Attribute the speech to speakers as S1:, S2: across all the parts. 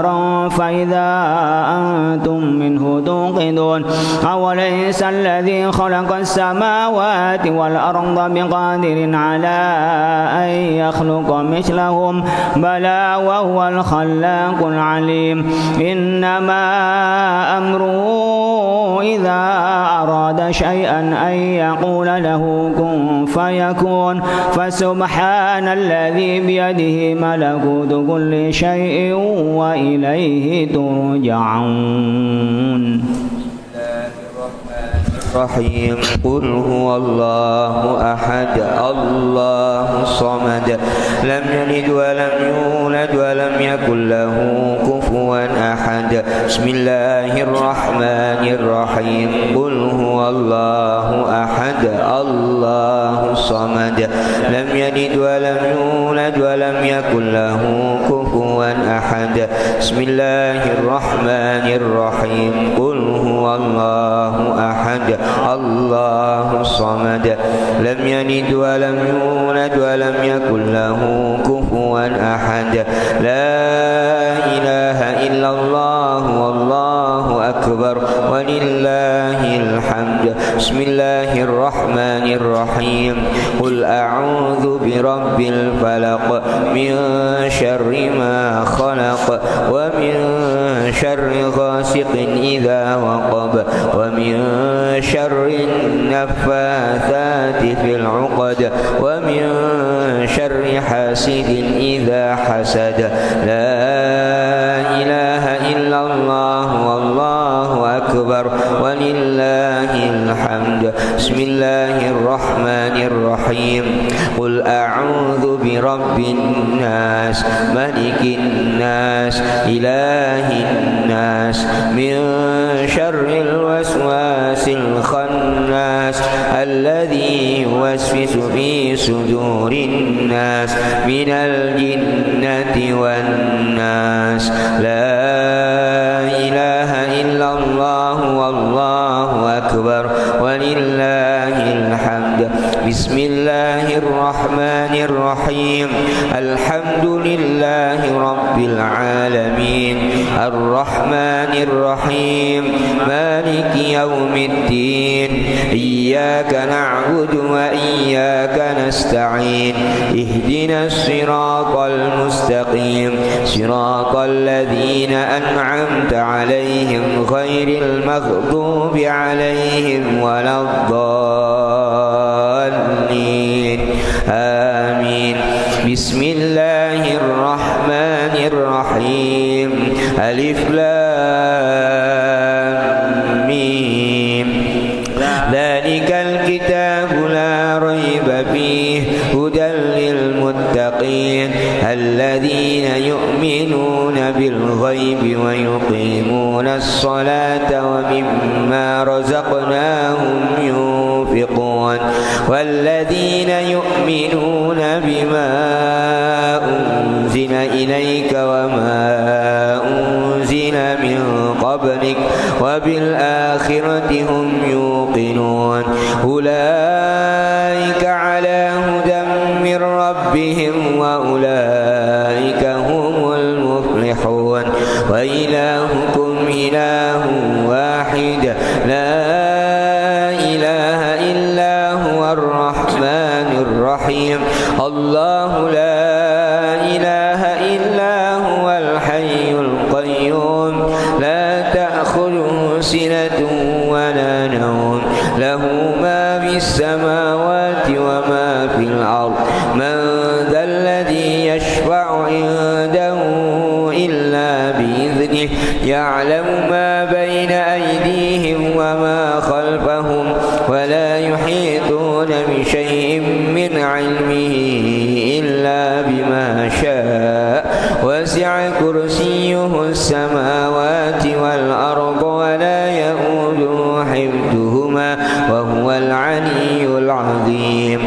S1: فإذا أنتم منه توقدون أوليس الذي خلق السماوات والأرض بقادر على أن يخلق مثلهم بلى وهو الخلاق العليم إنما أمره إذا أراد شيئا أن يقول له كن فيكون فسبحان الذي بيده ملكوت كل شيء وإليه ترجعون.
S2: الرحيم قل هو الله أحد الله الصمد لم يلد ولم يولد ولم يكن له كفوا أحد بسم الله الرحمن الرحيم قل هو الله أحد الله الصمد لم يلد ولم يولد ولم يكن له كفوا أحد بسم الله الرحمن الرحيم قل هو الله أحد الله الصمد لم يلد ولم يولد ولم يكن له كفوا أحد لا إله إلا الله والله أكبر ولله الحمد بسم الله الرحمن الرحيم قل أعوذ برب الفلق من شر ما خلق ومن شر غاسق إذا وقب ومن شر النفاثات في العقد ومن شر حاسد إذا حسد لا إله إلا الله والله أكبر ولله الحمد بسم الله الرحمن الرحيم قل أعوذ برب الناس ملك الناس إله الناس من شر الوسواس الخناس الذي يوسوس في صدور الناس من الجنة والناس لا إله إلا الله والله أكبر ولله الحمد بسم الله الرحمن الرحيم الحمد لله رب العالمين الرحمن الرحيم مالك يوم الدين إياك نعبد وإياك نستعين اهدنا الصراط المستقيم صراط الذين أنعمت عليهم غير المغضوب عليهم ولا الضالين آمين بسم الله الرحمن الرحيم ألف لام ميم ذلك الكتاب لا ريب فيه هدى للمتقين الذين يؤمنون بالغيب ويقيمون الصلاة ومما رزقناهم ينفقون والذين يؤمنون بما أنزل إليك وما أنزل من قبلك وبالآخرة هم يوقنون أولئك على هدى من ربهم وأولئك هم المفلحون وإلهكم إله واحد لا إله إلا هو الرحمن الرحيم الله لا إله إلا هو الحي القيوم لا تأخذه سنة ولا نوم له ما في السماوات وما في الأرض من ذا الذي يشفع عنده إلا بإذنه يعلم ما بين أيديهم وما خلفهم ولا يحيطون بشيء من علمه إلا بما شاء وسع كرسيه السماوات والأرض ولا يؤوده حفظهما وهو العلي العظيم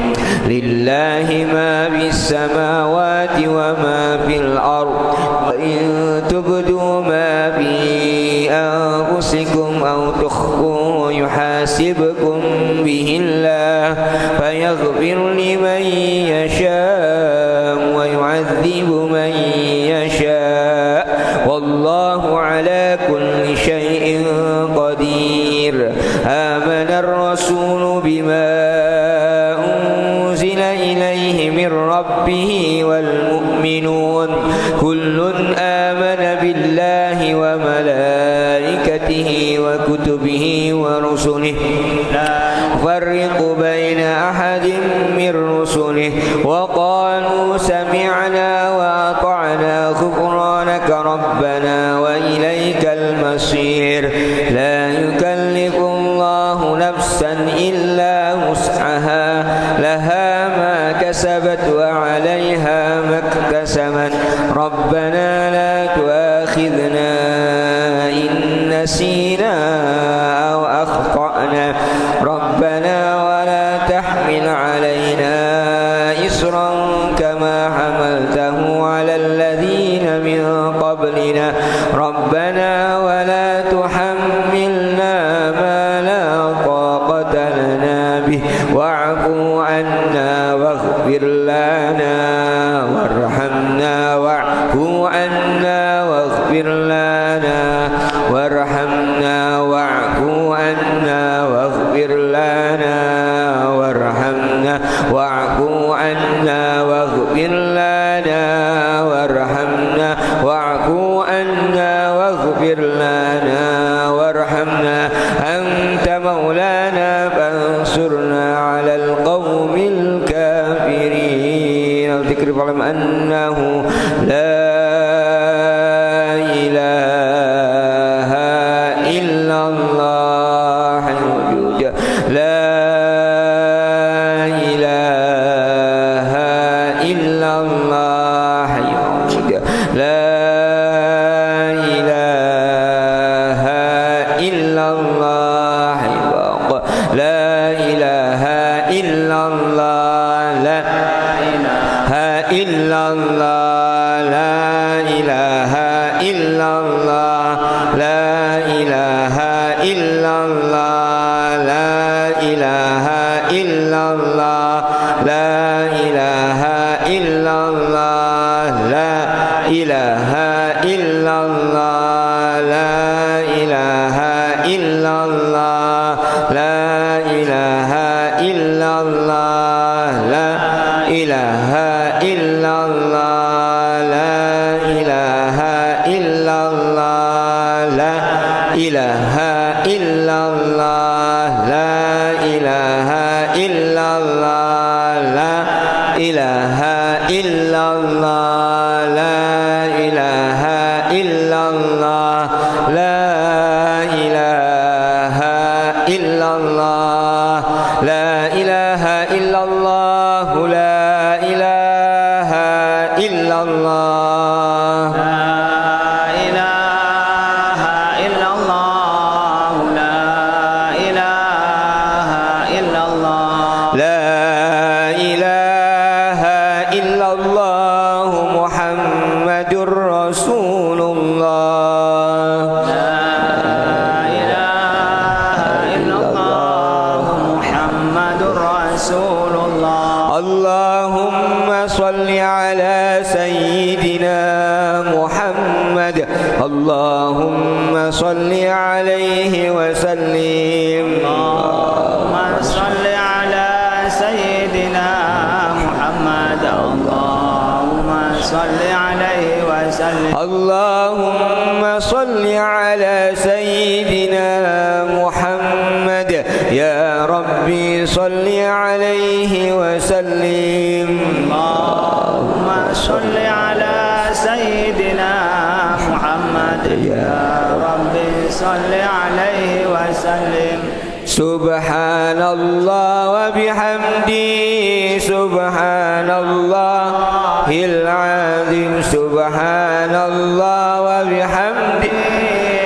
S2: لله ما في السماوات وما في الأرض وإن تبدوا ما في أنفسكم أو تخفوه يحاسبكم به الله فيغفر لمن يشاء ويعذب من يشاء والله والله على كل شيء قدير آمن الرسول بما أنزل إليه من ربه والمؤمنون كل آمن بالله وملائكته وكتبه ورسله لا نفرق بين أحد من رسله وقالوا سمعنا وأطعنا غفرانك ربنا وإليك المصير لا يكلف الله نفسا إلا وسعها لها ما كسبت وعليها ما اكتسبت ربنا لا تؤاخذنا إن نسينا أو أخطأنا ربنا ولا تحمل علينا إصرا كما حملته على الذين من قبلنا ربنا ولا تحملنا ما لا طاقة لنا به واعف عنا واغفر لنا وارحمنا واعف عنا واغفر لنا وارحمنا واعف عنا واغفر لنا وارحمنا واعف عنا واغفر لنا وارحمنا واعف عنا واغفر لنا وارحمنا أنت مولانا فانصرنا على القوم الكافرين الذكر فاعلم أنه لا إله إلا الله الوجود لا إله إلا الله الوجود لا إله إلا الله الواق لا إله إلا الله لا إله إلا الله لا إله إلا الله لا إله إلا الله لا إله إلا الله لا إله إلا الله لا إله إلا الله لا إله إلا الله لا إله إلا الله لا إله إلا الله لا إله إلا الله لا إله إلا الله لا إله إلا الله لا إله إلا الله لا إله إلا الله لا إله إلا الله لا إله إلا الله لا إله إلا الله اللهم صل عليه وسلم
S1: اللهم صل على سيدنا محمد اللهم صل عليه وسلم
S2: اللهم صل على سيدنا محمد يا ربي صل عليه وسلم
S1: اللهم صل على سيدنا محمد يا ربي صل عليه وسلم
S2: سبحان الله وبحمده سبحان الله العظيم سبحان الله وبحمده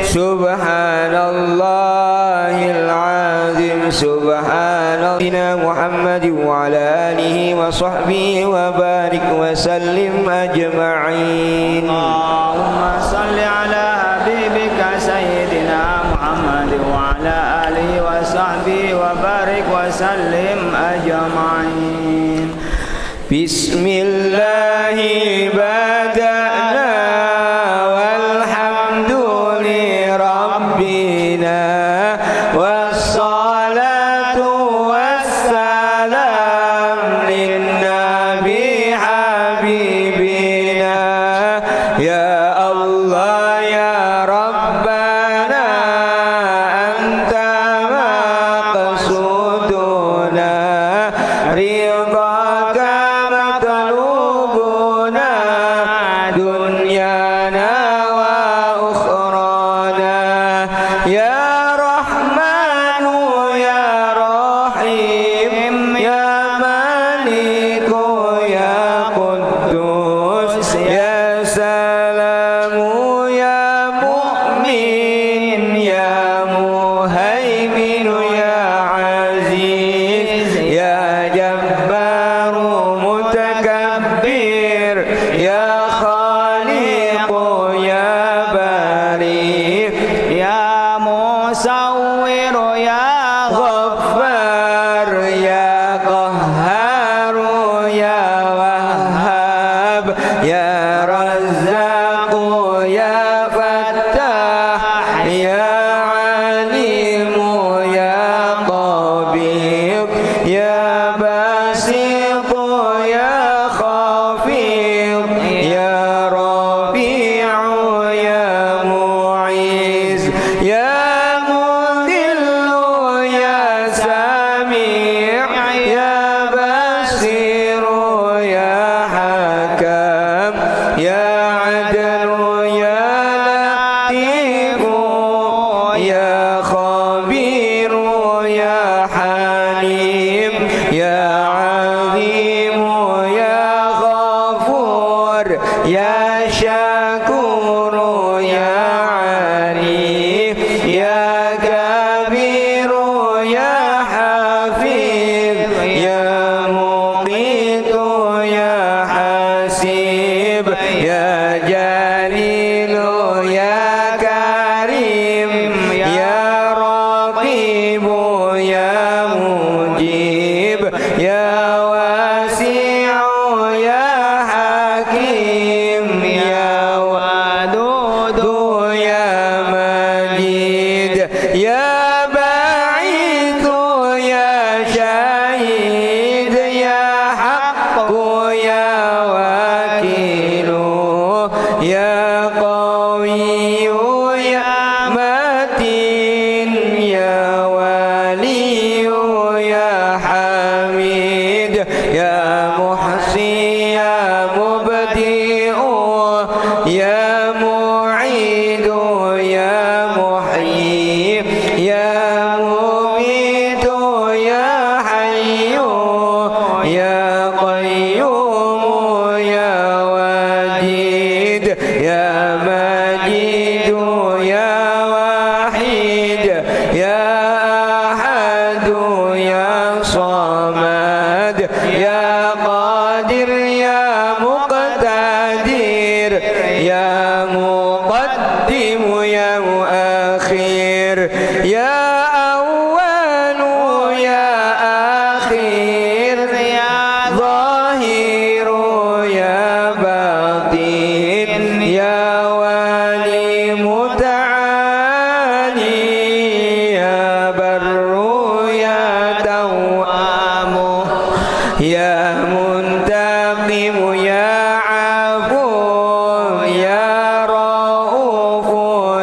S2: سبحان الله العظيم سبحان سيدنا محمد وعلى آله وصحبه وبارك وسلم أجمعين
S1: اللهم صل على حبيبك سيدنا محمد وعلى آله وصحبه وبارك وسلم أجمعين
S2: بسم الله بدأنا والحمد لربنا والصلاة والسلام للنبي حبيبنا يا الله يا ربنا أنت مقصودنا رضاك مطلوبنا دنيانا وأخرانا يا رحمن يا رحيم يا مالك يا قدوس يا سلام يا مؤمن يا مهيمن يا عزيز يا جبار متكبر يا خالق يا بارئ
S1: يا مصور يا
S2: غفار يا قهار يا وهاب يا رزاق يا فتاح يا عليم يا طبيب يا باسط يا خفيض يا رفيع يا معيز يا مذل يا سميع يا بصير يا حكم يا عدل يا لطيف يا خبير يا حليم يا عظيم يا غفور يا شكور يا عليم يا كبير يا حفيظ يا مقيت يا حسيب يا جليل يا كريم يا رقيب يا مجيب يا واسع يا حكيم يا ودود يا مجيد يا بعيد يا شهيد يا حق يا وكيل يا قوي يا متين يا ولي يا حميد يا محصي يا مبدئ يا معيد يا محيي يا مميت يا حي يا قيوم يا وجيد يا مجيد يا وحيد يا أحد يا صمد يا قادر يا مقتدر يا مقدم يا مؤخر يا أول يا آخر يا ظاهر يا باطن يا ولي متعالي يا بر يا توام يا منتقم يا عفو يا رؤوف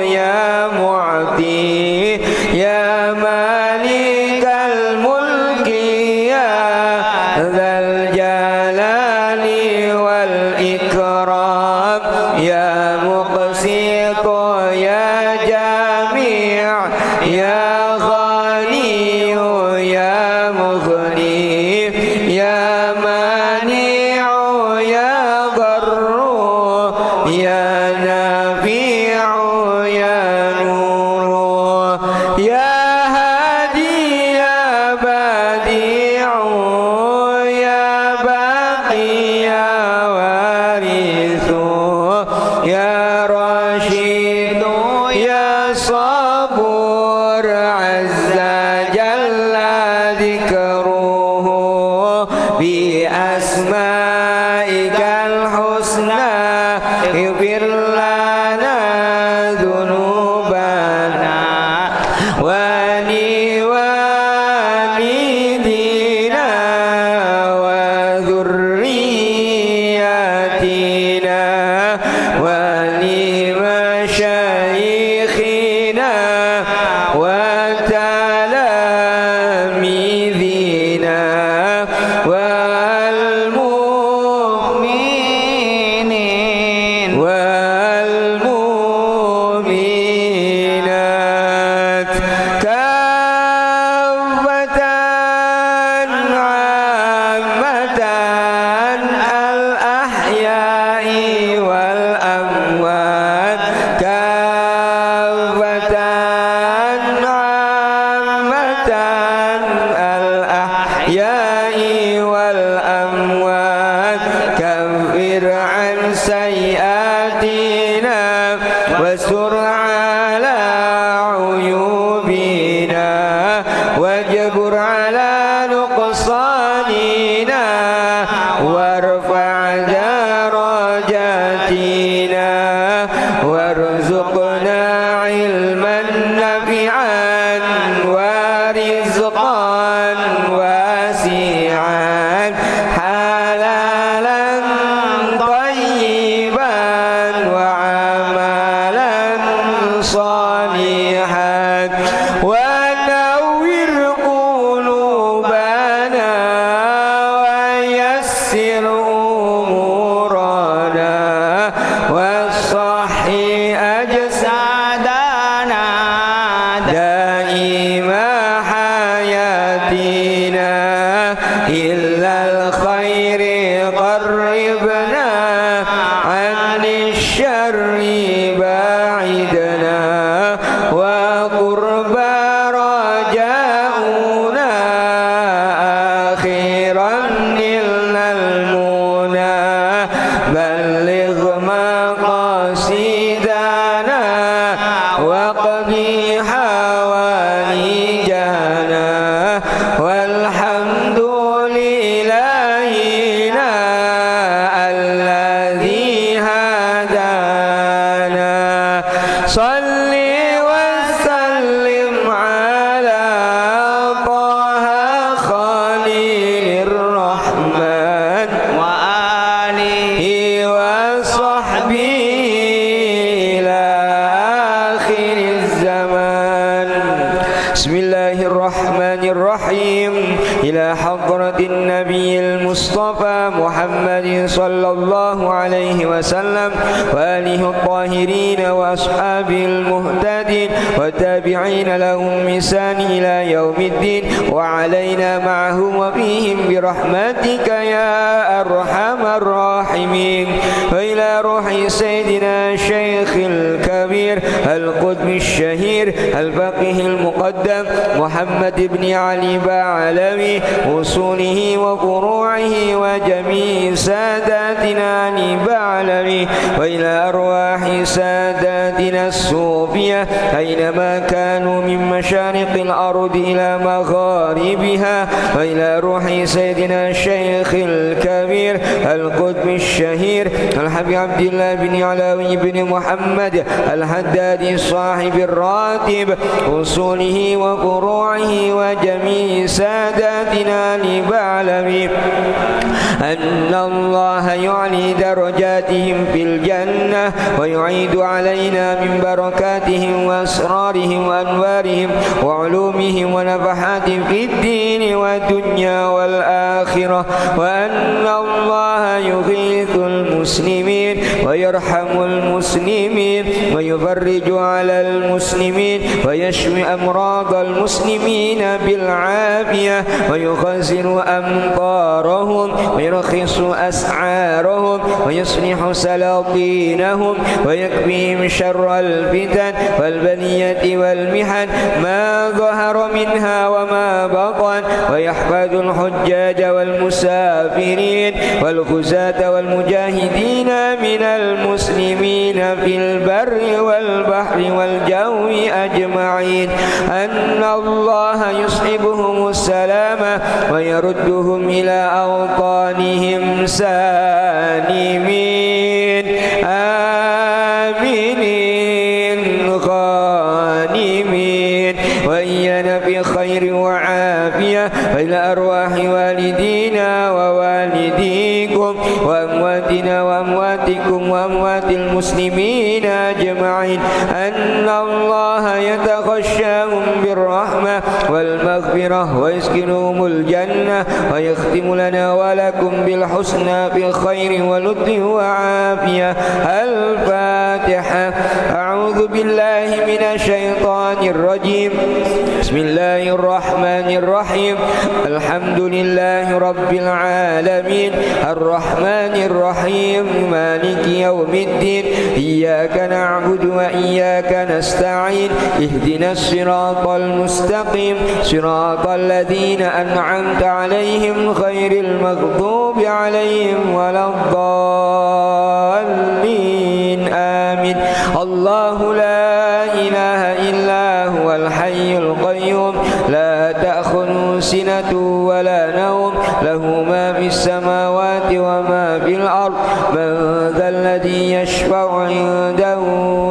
S2: يا معطي يا مالك الملك يا ذا الجلال والإكرام يا مقسط يا جميع يا غني يا مغني يا مانع يا ضر يا نافع يا نور يا هادي يا بديع يا باقي يا وارث يا رشيد مشايخنا وتلاميذنا والمؤمنين والمؤمنات كافة عامة الأحياء والأموات كافة عامة الأحياء والأموات كفر عن سيئاتنا واستر على عيوبنا واجبر على نقصاننا وارفع درجاتنا وارزقنا علما نافعا ورزقا واسعا حلالا طيبا وعملا صالحا ونور قلوبنا ويسر أمورنا واصحي أجسادنا دائم حياتنا إلا الخير قربنا عن الشر باعدنا وقرب رجاؤنا آخرا نلنا المنى بلغ مقاصدنا واقضي حوائجنا والحمد لإلهنا الذي هدانا صل وسلم على طه خليل الرحمن
S1: وآله
S2: وصحبه إلى آخر الزمان بسم الله الرحمن الرحيم إلى حضرة النبي المصطفى محمد صلى الله عليه وسلم وآله الطاهرين وأصحابه المهتدين والتابعين لهم بإحسان إلى يوم الدين وعلينا معهم وفيهم برحمتك يا أرحم الراحمين وإلى روح سيدنا الشيخ الكبير القطب الشهير الفقيه المقدم محمد بن علي بعلوي وصوله وفروعه وجميع ساداتنا بعلوي وإلى أرواح ساداتنا الصوفية أينما كانوا من مشارق الأرض إلى مغاربها وإلى روح سيدنا الشيخ الكبير القطب الشهير الحبيب عبد الله بن علوي بن محمد الحداد صاحب الراتب وصوله وفروعه وجميع ساداتنا بعلوي أن الله يعلي درجاتهم في الجنة ويعيد علينا من بركاتهم وأسرارهم وأنوارهم وعلومهم ونفحاتهم في الدين والدنيا والآخرة وأن الله يغيث المسلمين ويرحم المسلمين ويفرج على المسلمين ويشفي أمراض المسلمين بالعافية ويخزن أمطارهم ويرخص أسعارهم ويصلح سلاطينهم ويكفيهم شر الفتن والبلية والمحن ما ظهر منها وما بطن ويحفظ الحجاج والمسافرين والغزاة والمجاهدين من المسلمين في البر والبحر والجو أجمعين أن الله يصحبهم السلام ويردهم إلى أوطانهم سالمين آمنين غانمين وإيانا في خير وعافية وإلى أرواح والدينا ووالديكم وأمواتنا وأمواتكم وأموات المسلمين أجمعين أجمعين أن الله يتغشاهم بالرحمة والمغفرة ويسكنهم الجنة ويختم لنا ولكم بالحسنى بالخير ولطف وعافية. الفاتحة. أعوذ بالله من الشيطان الرجيم. بسم الله الرحمن الرحيم. الحمد لله رب العالمين الرحمن الرحيم مالك يوم الدين إياك نعبد وإياك نستعين اهدنا الصراط المستقيم صراط الذين أنعمت عليهم غير المغضوب عليهم ولا الضالين آمين. الله لا إله إلا هو الحي القيوم لا تأخذه سنة ولا نوم له ما في السماوات وما في الأرض من ذا الذي يشفع عنده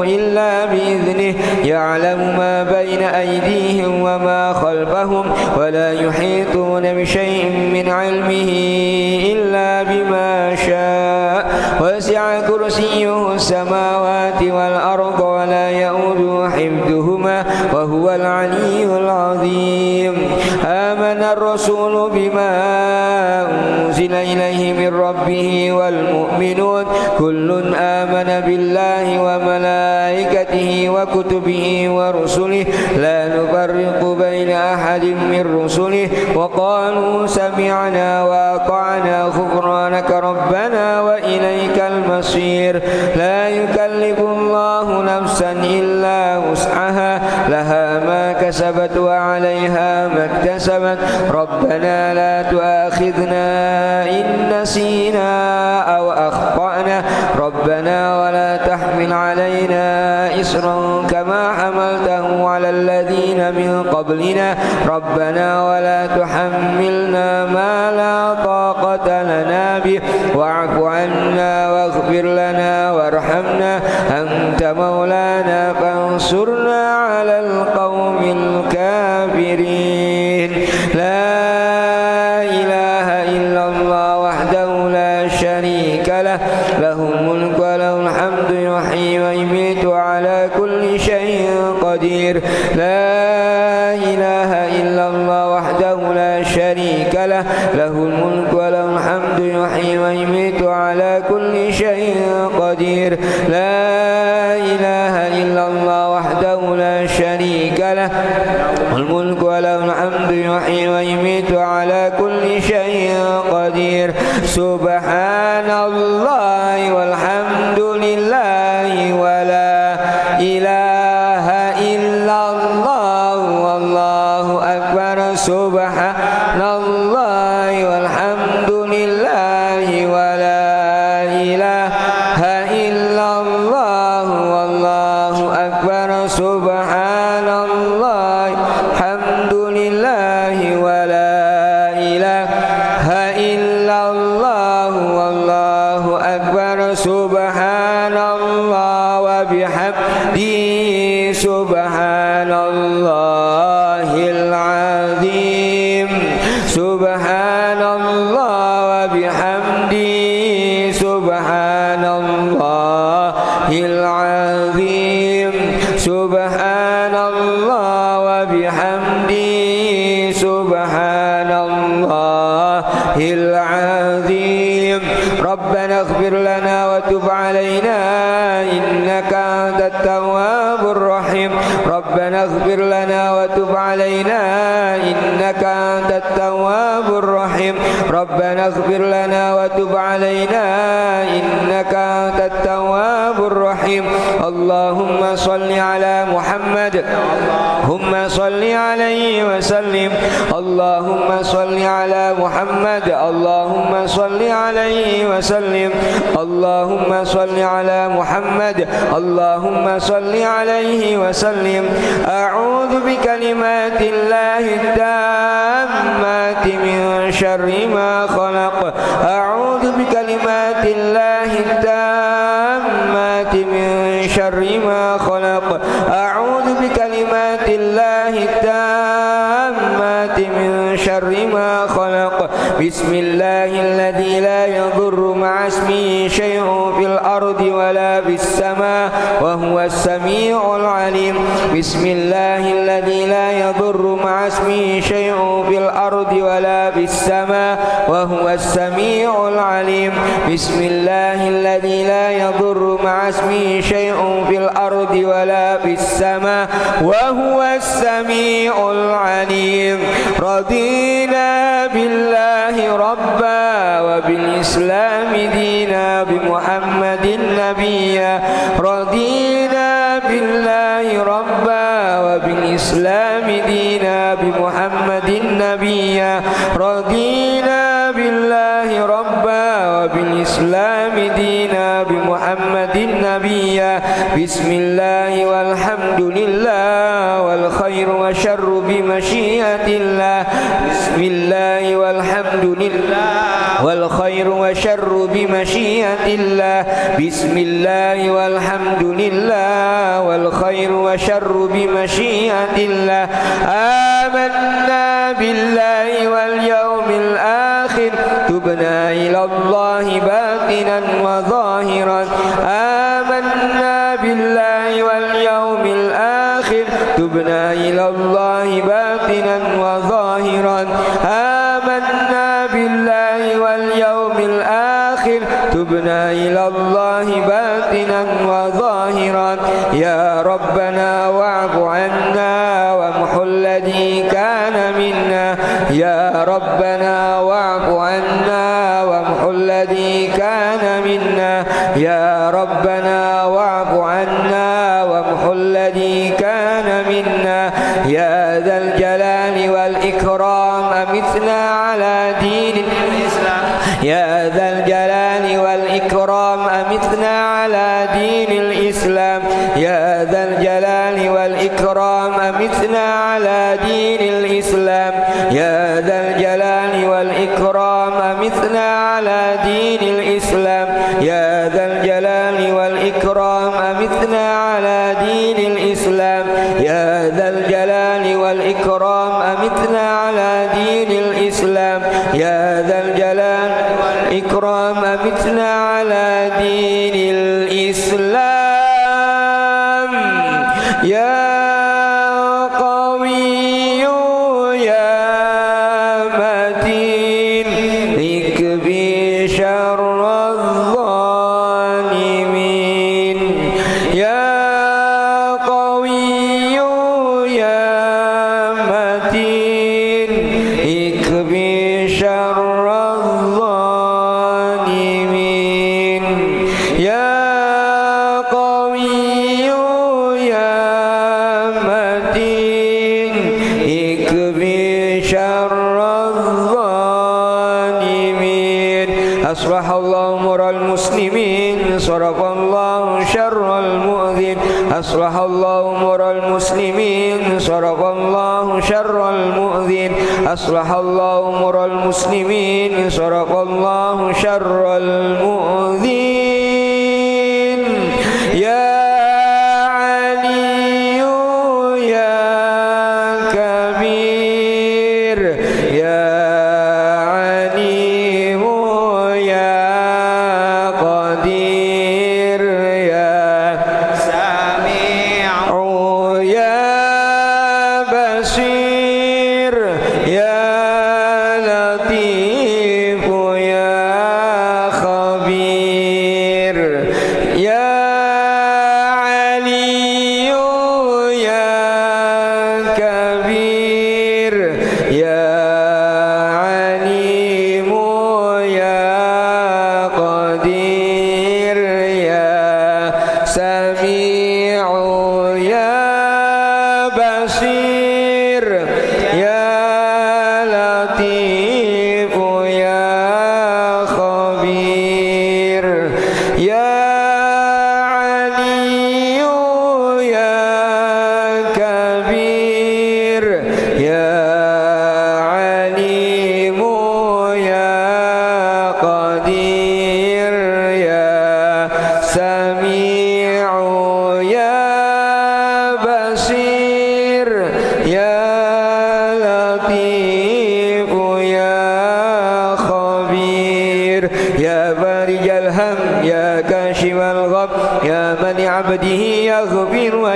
S2: إلا بإذنه يعلم ما بين أيديهم وما خلفهم ولا يحيطون بشيء من علمه إلا بما شاء وسع كرسيه السماوات والأرض ولا يؤوده حفظهما وهو العلي العظيم. آمن الرسول بما أنزل إليه من ربه والمؤمنون كل آمن بالله وملائكته وكتبه ورسله لا نفرق بين أحد من رسله وقالوا سمعنا وأطعنا غفرانك ربنا وإليك المصير. لا يكلف الله نفسا إلا وسعها لها ما كسبت وعليها ما اكتسبت ربنا لا تؤاخذنا إن نسينا أو أخطأنا ربنا ولا تحمل علينا إصرا كما حملته على الذين من قبلنا ربنا ولا تحملنا ما لا طاقة لنا به واعف عنا واغفر لنا وارحمنا أنت مولانا فانصرنا على القوم الكافرين. لا إله إلا الله وحده لا شريك له له الملك وله الحمد يحيي ويميت على كل شيء قدير. لا إله إلا الله وحده لا شريك له له الملك وله الحمد يحيي ويميت على كل شيء قدير. لا إله إلا الله وحده لا شريك له الملك وله الحمد يحيي ويميت على كل شيء قدير. سبحان الله والحمد لله ولا إله إلا الله والله أكبر. سبحان الله والحمد لله ولا إله إلا الله والله أكبر. سبحان الله الحمد لله ولا إله إلا الله والله أكبر. سبحان الله وبحمده سبحان الله العظيم. سبحان الله وبحمده سبحان الله العظيم. سبحان الله وبحمده سبحان الله العظيم. ربنا اغفر لنا وتب علينا إنك أنت التواب الرحيم. ربنا اغفر لنا وتب علينا إنك أنت التواب الرحيم. ربنا اغفر لنا وتب علينا إنك أنت التواب الرحيم. اللهم صل على محمد اللهم صل عليه وسلم. اللهم صل على محمد اللهم صل عليه وسلم. اللهم صل على محمد اللهم صل عليه وسلم. أعوذ بكلمات الله التامات من شر ما خلق. أعوذ بكلمات الله التامات من شر ما خلق. أعوذ بكلمات الله التامات من شر ما خلق. بسم الله الذي لا يضر مع اسمه شيء في الأرض ولا في السماء السماء وهو السميع العليم بسم الله الذي لا يضر مع اسمه شيء في الأرض ولا في السماء وهو السميع العليم بسم الله الذي لا يضر مع اسمه شيء في الأرض ولا في السماء وهو السميع العليم رضينا بالله ربا وبالإسلام دينا بمحمد نبيا رضينا بالله ربا وبالإسلام دينا بمحمد نبيا رضينا بالله ربا وبالإسلام دينا بمحمد نبيا بسم الله والحمد لله والخير والشر بمشيئة الله بسم الله والحمد لله والخير والشر بمشيئة الله بسم الله والحمد لله والخير والشر بمشيئة الله آمنا بالله واليوم الآخر تبنا إلى الله باطنا وظاهرا آمنا بالله واليوم الآخر تبنا إلى الله باطنا وظاهرا آمنا بالله واليوم الآخر تبنا إلى الله باطنا وظاهرا يا ربنا واعف عنا وامحو الذي كان منا يا ربنا واعف عنا وامحو الذي كان منا يا ربنا واعف عنا وامحو الذي كان منا يا ذا الجلال والإكرام أمتنا على دين الإسلام يا ذا الجلال والإكرام أمتنا على دين الإسلام يا ذا الجلال والإكرام أمتنا على دين الإسلام يا ذا الجلال والإكرام أمتنا على دين الإسلام يا ذا الجلال والإكرام أمتنا على دين الإسلام يا ذا الجلال والإكرام أمتنا على دين الإسلام يا ذا الجلال والإكرام أمتنا على دين الإسلام يا قوي يا متين اكفي شر الظالمين يا قوي يا متين اكفي شر الظالمين يا قوي يا متين اكفي شر الظالمين أصلح الله أمور المسلمين صرف الله شر المؤذين أصلح الله أمور المسلمين صرف الله شر المؤذين أصلح الله أمور المسلمين صرف الله شر المؤذين يا علي يا كبير يا عليم يا قدير يا سميع يا بصير يا لطيف يا خبير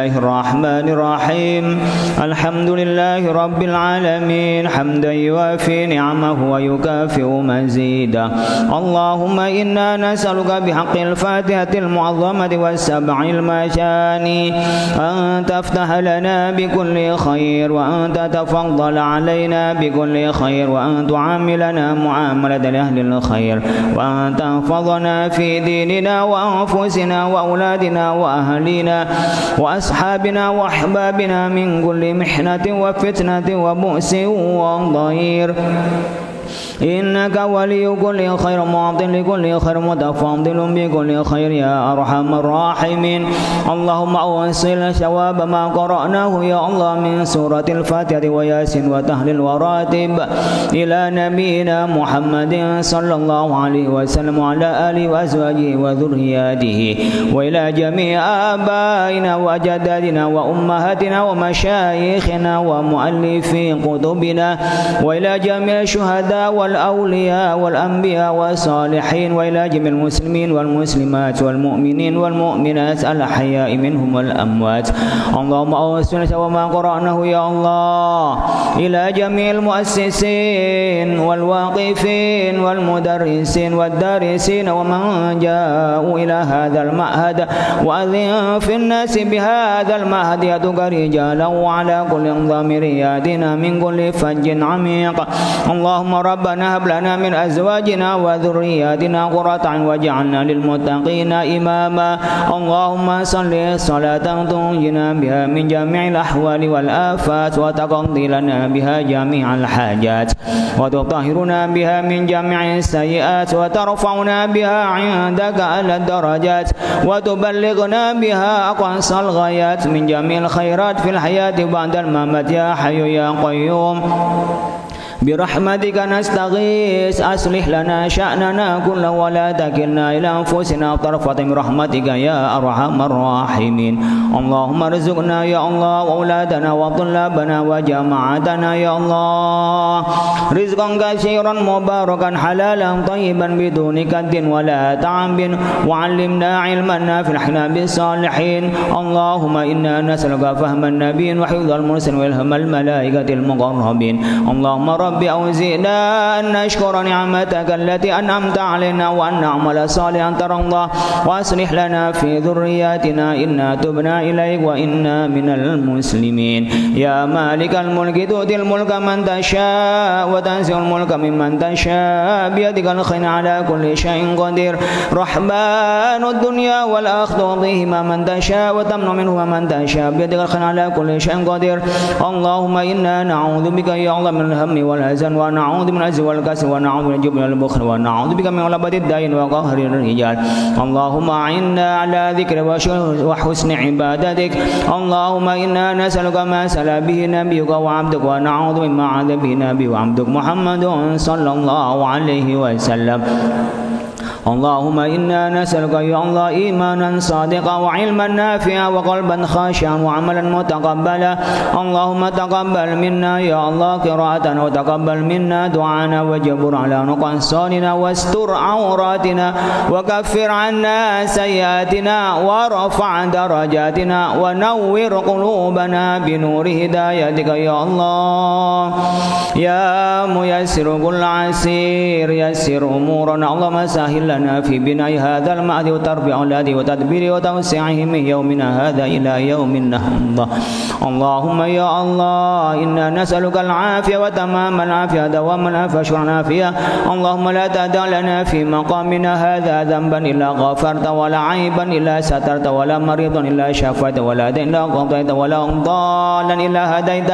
S1: الله الرحمن الرحيم الحمد لله رب العالمين حمدا يوافي نعمه ويكافئ مزيدا اللهم إنا نسألك بحق الفاتحة المعظمة والسبع المثاني أن تفتح لنا بكل خير وأن تتفضل علينا بكل خير وأن تعاملنا معاملة أهل الخير وأن تحفظنا في ديننا وأنفسنا وأولادنا وأهلنا وأصحابنا وأحبابنا من كل محنة وفتنة وبؤس وضير إنك ولي كل خير معطي لكل خير متفضل بكل خير يا أرحم الراحمين اللهم أوصل ثواب ما قرأناه يا الله من سورة الفاتحة وياسين وتهليل وراتب إلى نبينا محمد صلى الله عليه وسلم وعلى آله وأزواجه وذرياته وإلى جميع آبائنا وأجدادنا وأمهاتنا ومشايخنا ومؤلفي كتبنا وإلى جميع الشهداء والأولياء والأنبياء والصالحين وإلى جميع المسلمين والمسلمات والمؤمنين والمؤمنات الأحياء منهم والأموات اللهم أوصلنا وما قرأناه يا الله إلى جميع المؤسسين والواقفين والمدرسين والدارسين ومن جاءوا إلى هذا المعهد وأذن في الناس بهذا المعهد يدك رجالا وعلى كل ضمير يأتينا من كل فج عميق اللهم ربنا هب لنا من أزواجنا وذرياتنا قرة أعين واجعلنا للمتقين إماما اللهم صل صلاة تنجينا بها من جميع الأحوال والآفات وتقضي لنا بها جميع الحاجات وتطهرنا بها من جميع السيئات وترفعنا بها عندك أعلى الدرجات وتبلغنا بها أقصى الغايات من جميع الخيرات في الحياة بعد الممات يا حي يا قيوم برحمتك نستغيث أصلح لنا شأننا كله ولا تكلنا إلى أنفسنا طرفة من رحمتك يا أرحم الراحمين اللهم ارزقنا يا الله وأولادنا وطلابنا وجماعتنا يا الله رزقا كثيرا مباركا حلالا طيبا بدون كد ولا تعب وعلمنا علما نافعا بالصالحين اللهم إنا نسألك فهم النبيين وحفظ المرسلين وإلهام الملائكة المقربين اللهم رب أوزئنا أن نشكر نعمتك التي أنعمت علينا وأن نعمل صالحا ترضى وأصلح لنا في ذرياتنا إنا تبنا إليك وإنا من المسلمين يا مالك الملك تؤتي الملك من تشاء وتنزع الملك ممن تشاء بيدك الخير على كل شيء قدير رحمن الدنيا والآخرة تعطيهما من تشاء وتمنع منهما من تشاء بيدك الخير على كل شيء قدير اللهم إنا نعوذ بك يا الله من الهم والحزن ونعوذ من العجز والكسل ونعوذ من الجبن والبخل ونعوذ بك من غلبة الدين وقهر الرجال اللهم أعنا على ذكر وحسن عبادتك اللهم إنا نسألك ما سأل به نبيك وعبدك ونعوذ مما عاد به نبيك وعبدك محمد صلى الله عليه وسلم اللهم إنا نسألك يا الله إيمانا صادقا وعلما نافعا وقلبا خاشعا وعملا متقبلا اللهم تقبل منا يا الله قراءتنا وتقبل منا دعانا وجبر على نقصاننا واستر عوراتنا وكفر عنا سيئاتنا وارفع درجاتنا ونور قلوبنا بنور هدايتك يا الله يا ميسر كل عسير يسر أمورنا اللهم سهل لنا في بناء هذا المعهد وتربية أولاده وتدبيره وتوسعه من يومنا هذا إلى يوم النهضة اللهم يا الله إنا نسألك العافية وتمام العافية دوام العافية شكرا العافية اللهم لا تدع لنا في مقامنا هذا ذنبا إلا غفرت ولا عيبا إلا سترت ولا مريضا إلا شفيت ولا دين إلا قضيت ولا ضالا إلا هديت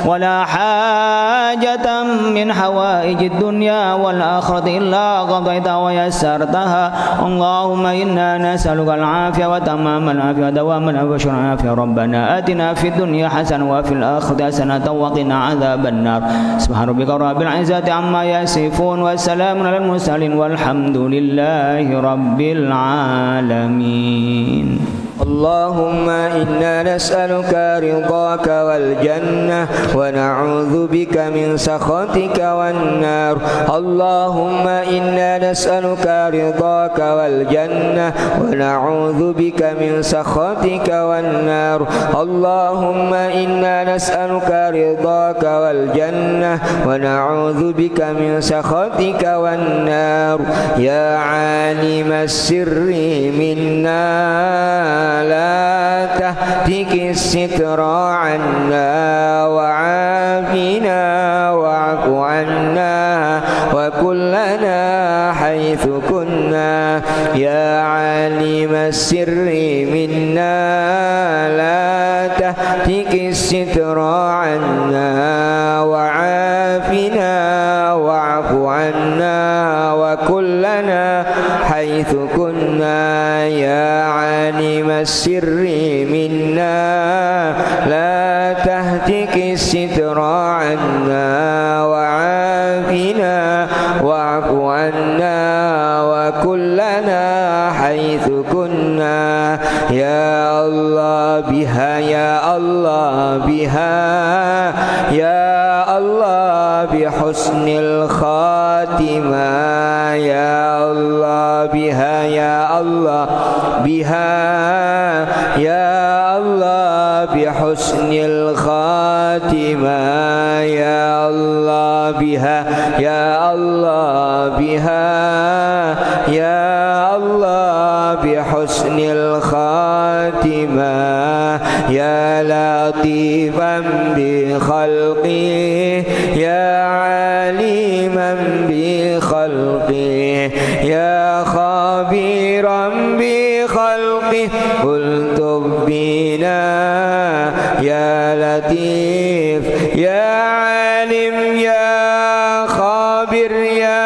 S1: ولا حاجة من حوائج الدنيا والآخرة إلا قضيت ويسرتها اللهم إنا نسألك العافية وتمام العافية دوام العافية وشكرا العافية ربنا آتنا في الدنيا حسنة وفي الآخرة حسنة وقنا عذاب النار سبحان ربك رب العزة عما يصفون والسلام على المرسلين والحمد لله رب العالمين.
S2: اللهم إنا نسألك رضاك والجنة ونعوذ بك من سخطك والنار اللهم إنا نسألك رضاك والجنة ونعوذ بك من سخطك والنار اللهم إنا نسألك رضاك والجنة ونعوذ بك من سخطك والنار يا عالم السر منا لا تهتك الستر عنا وعافنا واعف عنا وكلنا حيث كنا يا عالم السر منا لا تهتك الستر عنا وعافنا واعف عنا وكلنا حيث كنا يا عالم السر منا لا تهتك الستر عنا وعافنا واعف عنا وكلنا حيث كنا يا الله بها يا الله بها يا الله بحسن الخاتمة يا الله بها يا الله بها يا الله بحسن الخاتمة يا الله بها يا الله بها يا الله بحسن الخاتمة يا لطيفا بخلقه يا عالما بخلقه يا خبيرا بخلقه الطف بنا يا لطيف يا عالم يا خبير يا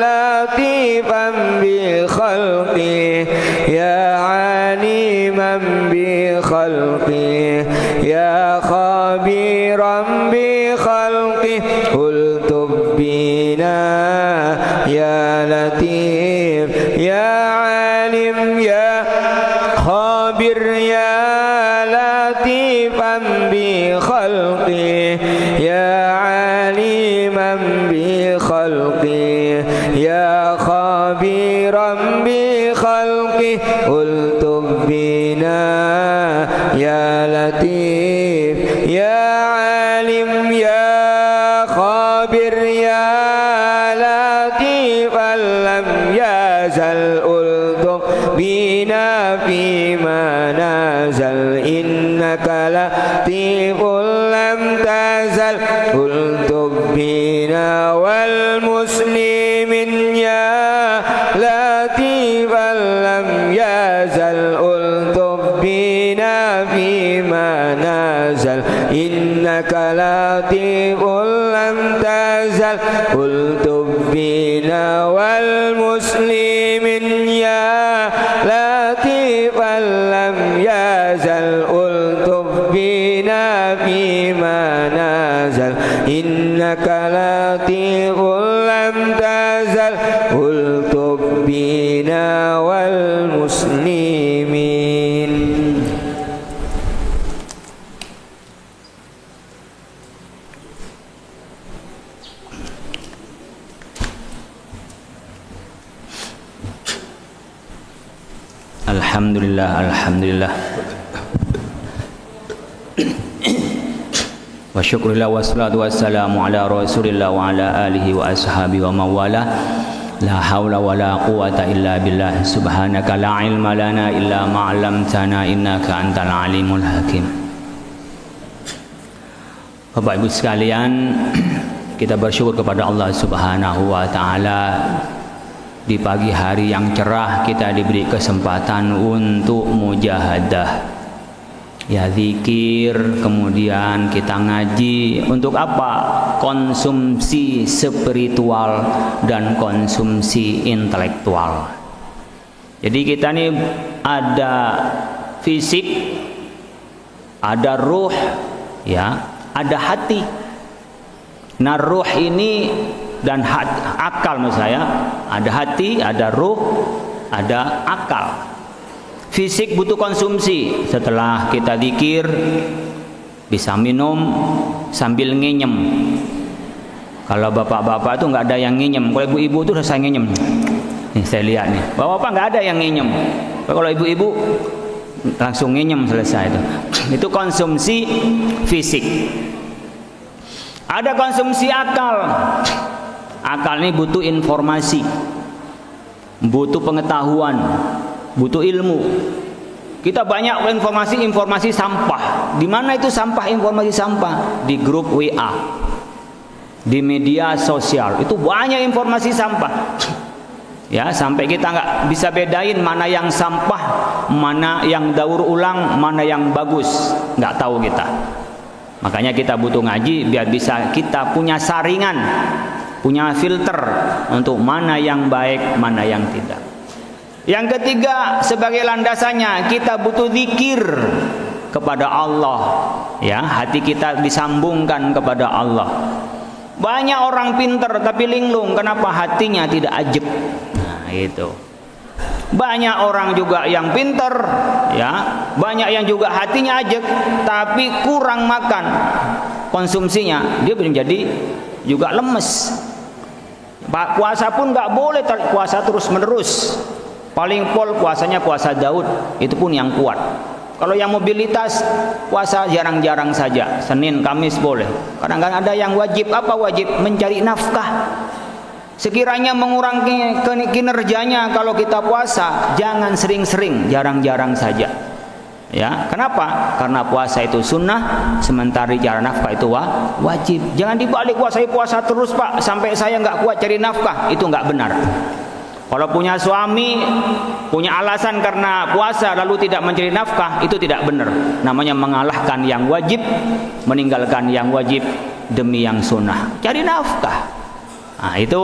S2: لطيفا بخلقه يا عالما بخلقه يا خبيرا بخلقه الطف بنا يا لطيف يا عالم يا خبير يا لطيفا بخلقه يا عالما بخلقه يا خبيرا بخلقه الطف بنا يا لطيف يا عالم يا خبير يا لطيف لم يزل الطف بنا فيما نزل إنك لطيف لم تزل الطف بنا والمسلمين يا لطيف لم يزل الطف بنا فيما نزل إنك لطيف لم تزل الطف بنا والمسلمين يا لطيف لم يزل الطف بنا فيما نزل إنك لطيف لم تزل الطف بنا والمسلمين.
S1: Alhamdulillah, alhamdulillah. Wa syukurillah wassalatu wassalamu ala rasulillah wa ala alihi wa ashabihi wa mawala. La hawla wa la quwata illa billah. Subhanaka la ilma lana illa ma 'allamtana innaka antal alimul hakim. Bapak Ibu sekalian, kita bersyukur kepada Allah Subhanahu wa taala. Di pagi hari yang cerah kita diberi kesempatan untuk mujahadah, ya zikir, kemudian kita ngaji. Untuk apa? Konsumsi spiritual dan konsumsi intelektual. Jadi kita ini ada fisik, ada ruh, ya, ada hati. Nah, ruh ini dan akal, menurut saya ada hati, ada ruh, ada akal. Fisik butuh konsumsi. Setelah kita zikir bisa minum sambil ngenyem. Kalau bapak-bapak itu nggak ada yang ngenyem. Kalau ibu-ibu itu selesai ngenyem. Nih saya lihat nih, bapak-bapak nggak ada yang ngenyem. Kalau ibu-ibu langsung ngenyem selesai itu. Itu konsumsi fisik. Ada konsumsi akal. Akal ini butuh informasi, butuh pengetahuan, butuh ilmu. Kita banyak informasi sampah. Di mana itu sampah, informasi sampah? Di grup WA, di media sosial. Itu banyak informasi sampah. Ya, sampai kita nggak bisa bedain mana yang sampah, mana yang daur ulang, mana yang bagus. Nggak tahu kita. Makanya kita butuh ngaji biar bisa kita punya saringan, punya filter untuk mana yang baik, mana yang tidak. Yang ketiga, sebagai landasannya kita butuh zikir kepada Allah. Ya, hati kita disambungkan kepada Allah. Banyak orang pinter tapi linglung, kenapa hatinya tidak ajeb? Nah, itu. Banyak orang juga yang pinter, ya, banyak yang juga hatinya ajeb tapi kurang makan konsumsinya, dia menjadi juga lemes. Puasa pun nggak boleh puasa terus menerus. Paling pol puasanya puasa Daud, itu pun yang kuat. Kalau yang mobilitas puasa jarang-jarang saja, Senin, Kamis boleh. Kadang-kadang ada yang wajib. Apa wajib? Mencari nafkah. Sekiranya mengurangi kinerjanya kalau kita puasa, jangan sering-sering, jarang-jarang saja. Ya, kenapa? Karena puasa itu sunnah, sementara cari nafkah itu wajib. Jangan dibalik, saya puasa terus Pak, sampai saya nggak kuat cari nafkah. Itu nggak benar. Kalau punya suami, punya alasan karena puasa lalu tidak mencari nafkah, itu tidak benar. Namanya mengalahkan yang wajib, meninggalkan yang wajib demi yang sunnah. Cari nafkah. Nah, itu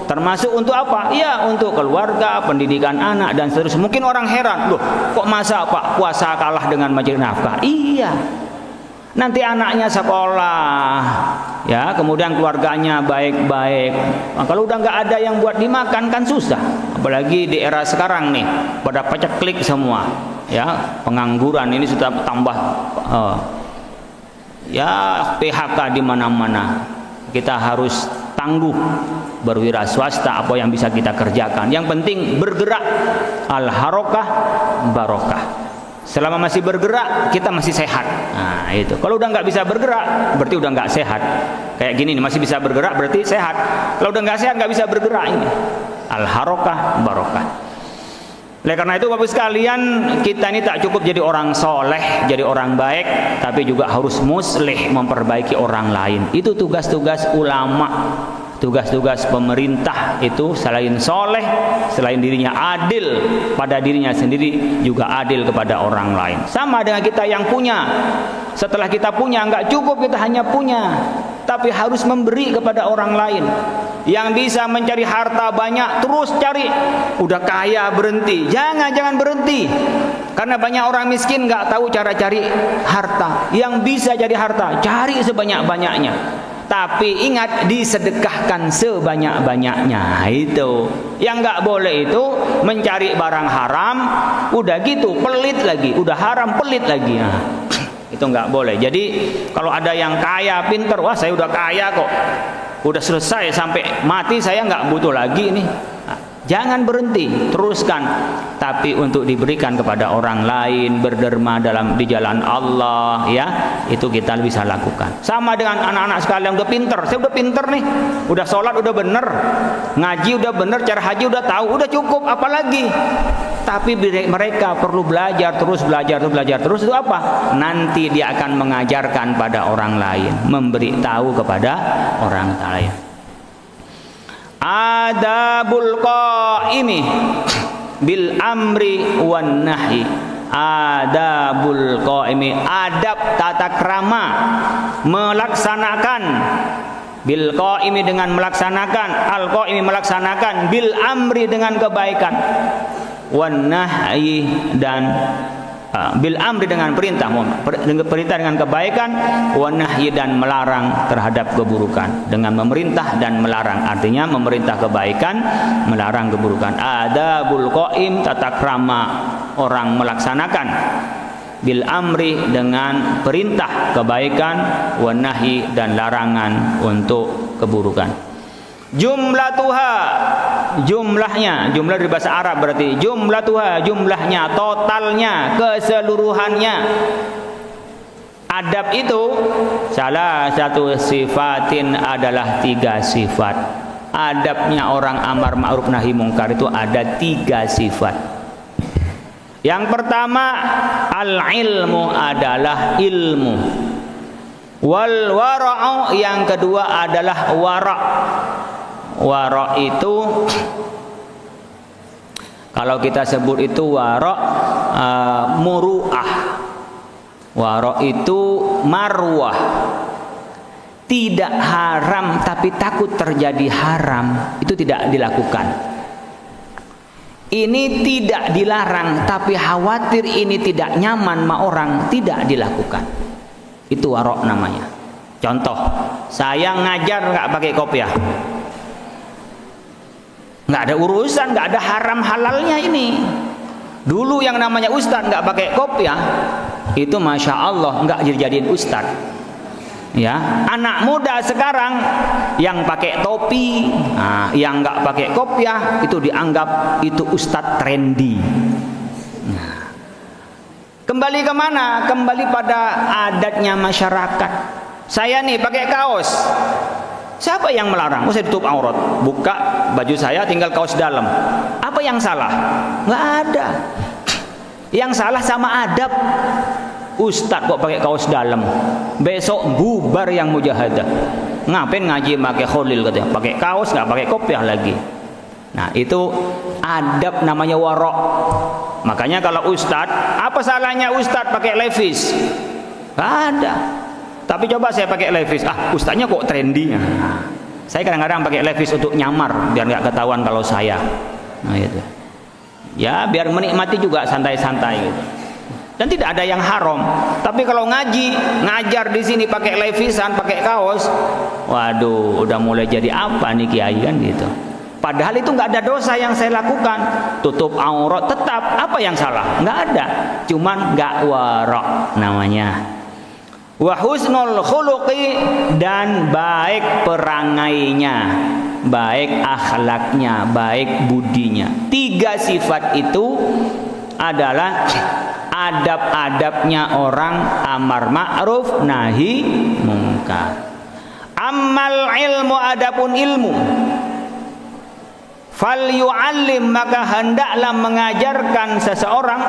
S1: termasuk untuk apa? Ya, untuk keluarga, pendidikan anak dan seterusnya. Mungkin orang heran, loh, kok masa Pak puasa kalah dengan mencari nafkah? Iya. Nanti anaknya sekolah, ya, kemudian keluarganya baik-baik. Nah, kalau udah nggak ada yang buat dimakan kan susah. Apalagi di era sekarang nih, pada paceklik semua. Ya, pengangguran ini sudah tambah. Ya, PHK di mana-mana. Kita harus tangguh berwira swasta apa yang bisa kita kerjakan. Yang penting bergerak, al-harokah barokah. Selama masih bergerak kita masih sehat. Nah, itu. Kalau udah nggak bisa bergerak berarti udah nggak sehat. Kayak gini nih, masih bisa bergerak berarti sehat. Kalau udah nggak sehat nggak bisa bergerak ini. Al-harokah barokah. Oleh karena itu Bapak sekalian, kita ini tak cukup jadi orang soleh, jadi orang baik, tapi juga harus muslih, memperbaiki orang lain. Itu tugas-tugas ulama, tugas-tugas pemerintah. Itu selain soleh, selain dirinya adil pada dirinya sendiri, juga adil kepada orang lain. Sama dengan kita yang punya. Setelah kita punya, nggak cukup kita hanya punya, tapi harus memberi kepada orang lain. Yang bisa mencari harta banyak, terus cari. Udah kaya berhenti, jangan berhenti. Karena banyak orang miskin nggak tahu cara cari harta. Yang bisa jadi harta, cari sebanyak-banyaknya. Tapi ingat, disedekahkan sebanyak-banyaknya. Itu yang nggak boleh, itu mencari barang haram. Udah gitu pelit lagi, udah haram pelit lagi. Nah, itu nggak boleh. Jadi kalau ada yang kaya pinter, wah saya udah kaya kok, udah selesai sampai mati saya nggak butuh lagi nih. Nah, jangan berhenti, teruskan, tapi untuk diberikan kepada orang lain, berderma di jalan Allah, ya, itu kita bisa lakukan. Sama dengan anak-anak sekalian udah pinter, saya udah pinter nih, udah sholat udah bener, ngaji udah bener, cara haji udah tahu, udah cukup, apalagi. Tapi mereka perlu belajar terus, itu apa? Nanti dia akan mengajarkan pada orang lain, memberi tahu kepada orang lain. Adabul qaimi bil amri wan nahi. Adabul qaimi, adab tata krama melaksanakan, bil qaimi dengan melaksanakan, al qaimi melaksanakan, bil amri dengan kebaikan, wan nahyi dan bil amri dengan perintah, perintah dengan kebaikan, wan nahyi dan melarang terhadap keburukan. Dengan memerintah dan melarang, artinya memerintah kebaikan, melarang keburukan. Adabul qaim, tata krama orang melaksanakan bil amri dengan perintah kebaikan, wa nahi dan larangan untuk keburukan. Jumlatuha, jumlahnya, jumlah dari bahasa Arab berarti jumlatuha, jumlahnya, totalnya, keseluruhannya. Adab itu salah satu sifatin adalah 3 sifat. Adabnya orang amar ma'ruf nahi mungkar itu ada 3 sifat. Yang pertama, al-ilmu adalah ilmu. Wal wara'u, yang kedua adalah wara'. Wara' itu kalau kita sebut itu wara' muru'ah. Wara' itu marwah. Tidak haram tapi takut terjadi haram, itu tidak dilakukan. Ini tidak dilarang tapi khawatir ini tidak nyaman sama orang, tidak dilakukan. Itu warok namanya. Contoh, saya ngajar nggak pakai kopiah, nggak ada urusan, nggak ada haram halalnya ini. Dulu yang namanya ustadz nggak pakai kopiah, itu masya Allah nggak dijadiin ustadz. Ya, anak muda sekarang yang pakai topi, yang nggak pakai kopiah itu dianggap itu ustadz trendy. Nah, kembali kemana? Kembali pada adatnya masyarakat. Saya nih pakai kaos, siapa yang melarang? Saya tutup aurat, buka baju saya, tinggal kaos dalam. Apa yang salah? Nggak ada. Yang salah sama adab. Ustadz kok pakai kaos dalam, besok bubar yang mujahadah. Ngapain ngaji pakai kholil katanya, pakai kaos nggak pakai kopiah lagi. Nah itu adab namanya warok. Makanya kalau ustadz, apa salahnya ustadz pakai levis? Nggak ada. Tapi coba saya pakai levis, ustadznya kok trendy. Saya kadang-kadang pakai levis untuk nyamar biar nggak ketahuan kalau saya. Nah itu. Ya biar menikmati juga santai-santai gitu. Dan tidak ada yang haram. Tapi kalau ngaji, ngajar di sini pakai levisan, pakai kaos, waduh, udah mulai jadi apa nih kiai kan gitu. Padahal itu nggak ada dosa yang saya lakukan. Tutup aurat tetap, apa yang salah? Nggak ada. Cuman nggak warok namanya. Wa husnul khuluqi, dan baik perangainya, baik akhlaknya, baik budinya. 3 sifat itu adalah adab-adabnya orang amar ma'ruf nahi mungkar. Ammal ilmu, adapun ilmu, fal yu'allim, maka hendaklah mengajarkan seseorang,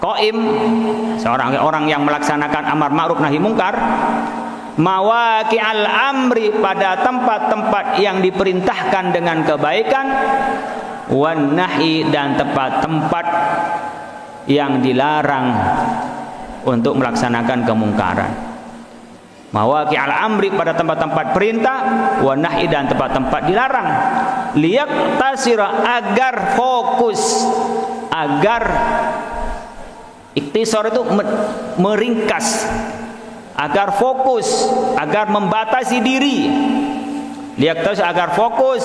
S1: qaim, seorang orang yang melaksanakan amar ma'ruf nahi mungkar, mawaqi'al amri, pada tempat-tempat yang diperintahkan dengan kebaikan, wan nahi, dan tempat-tempat yang dilarang untuk melaksanakan kemungkaran. Mawaqi'al amri, pada tempat-tempat perintah, wan nahi, dan tempat-tempat dilarang. Liyaqtasira, agar fokus, agar iktisar itu meringkas, agar fokus, agar membatasi diri. Liyaqtasira, agar fokus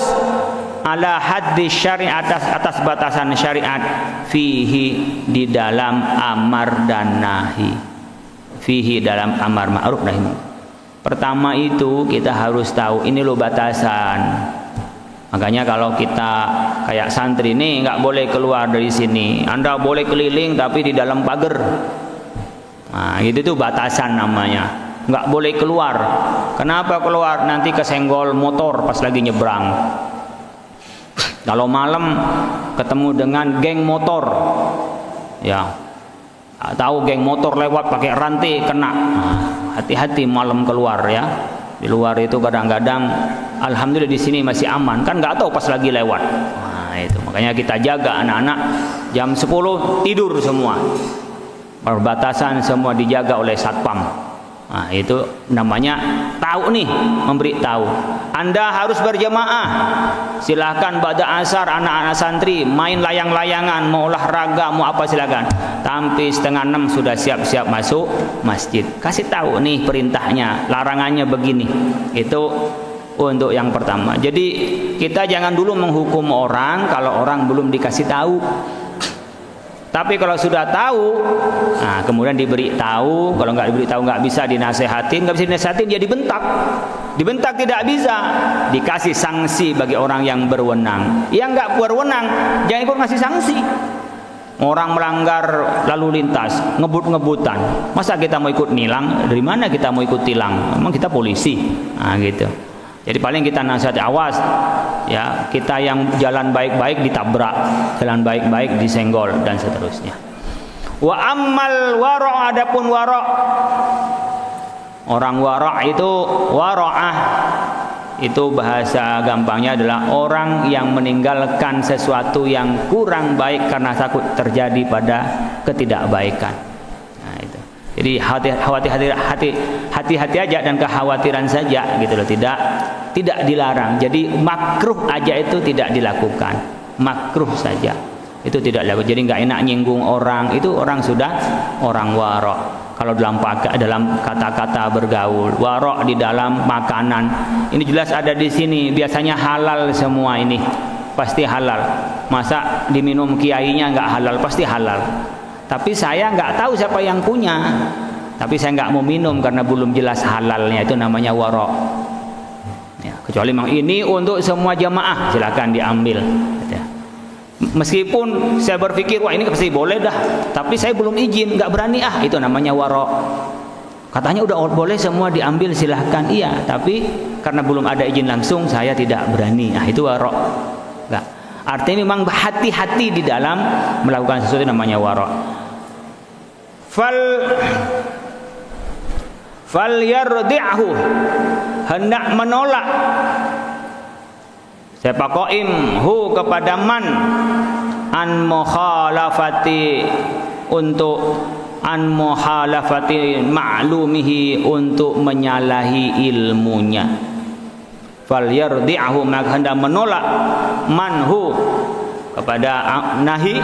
S1: ala haddi syariat, atas batasan syariat, fihi, di dalam amar dan nahi, fihi, dalam amar ma'ruf nahi mungkar. Pertama itu kita harus tahu ini loh batasan. Makanya kalau kita kayak santri nih nggak boleh keluar dari sini. Anda boleh keliling tapi di dalam pagar. Nah, itu tuh batasan namanya. Nggak boleh keluar. Kenapa keluar? Nanti kesenggol motor pas lagi nyebrang. Kalau malam ketemu dengan geng motor, ya tahu geng motor lewat pakai rantai kena. Hati-hati malam keluar ya. Di luar itu kadang-kadang, alhamdulillah di sini masih aman, kan nggak tahu pas lagi lewat. Nah itu makanya kita jaga anak-anak jam 10 tidur semua. Perbatasan semua dijaga oleh satpam. Nah itu namanya tahu nih, memberi tahu. Anda harus berjamaah. Silahkan pada asar anak-anak santri main layang-layangan, mau olahraga, mau apa silakan. Tapi 5:30 sudah siap-siap masuk masjid. Kasih tahu nih perintahnya, larangannya begini. Itu untuk yang pertama. Jadi kita jangan dulu menghukum orang kalau orang belum dikasih tahu. Tapi kalau sudah tahu, nah kemudian diberi tahu, kalau nggak diberi tahu nggak bisa dinasehatin, dia dibentak. Dibentak tidak bisa, dikasih sanksi bagi orang yang berwenang. Yang nggak berwenang jangan ikut ngasih sanksi. Orang melanggar lalu lintas, ngebut-ngebutan, masa kita mau ikut nilang? Dari mana kita mau ikut tilang? Memang kita polisi, nah gitu. Jadi paling kita nasihati, awas ya, kita yang jalan baik-baik ditabrak, jalan baik-baik disenggol dan seterusnya. Wa ammal wara', adapun wara', orang wara' itu wara'ah itu bahasa gampangnya adalah orang yang meninggalkan sesuatu yang kurang baik karena takut terjadi pada ketidakbaikan. Nah itu. Jadi hati-hati aja dan kekhawatiran saja gitu loh, tidak dilarang. Jadi makruh aja itu tidak dilakukan, makruh saja itu tidak dilakukan. Jadi nggak enak nyinggung orang, itu orang sudah orang wara'. Kalau dalam kata-kata bergaul, wara' di dalam makanan, ini jelas ada di sini. Biasanya halal semua ini, pasti halal. Masa diminum kiainya nggak halal? Pasti halal. Tapi saya nggak tahu siapa yang punya. Tapi saya nggak mau minum karena belum jelas halalnya. Itu namanya wara'. Ya, kecuali memang ini untuk semua jamaah, silakan diambil. Meskipun saya berpikir wah ini pasti boleh dah, tapi saya belum izin, nggak berani itu namanya wara'. Katanya udah boleh semua diambil, silahkan, iya, tapi karena belum ada izin langsung saya tidak berani. Itu wara'. Nggak. Artinya memang hati-hati di dalam melakukan sesuatu namanya wara'. Fal yardi'hu, hendak menolak siapa qaim hu kepada man an mukhalafati, untuk an mukhalafati ma'lumihi, untuk menyalahi ilmunya. Fal yardi'hu, maka hendak menolak manhu kepada nahi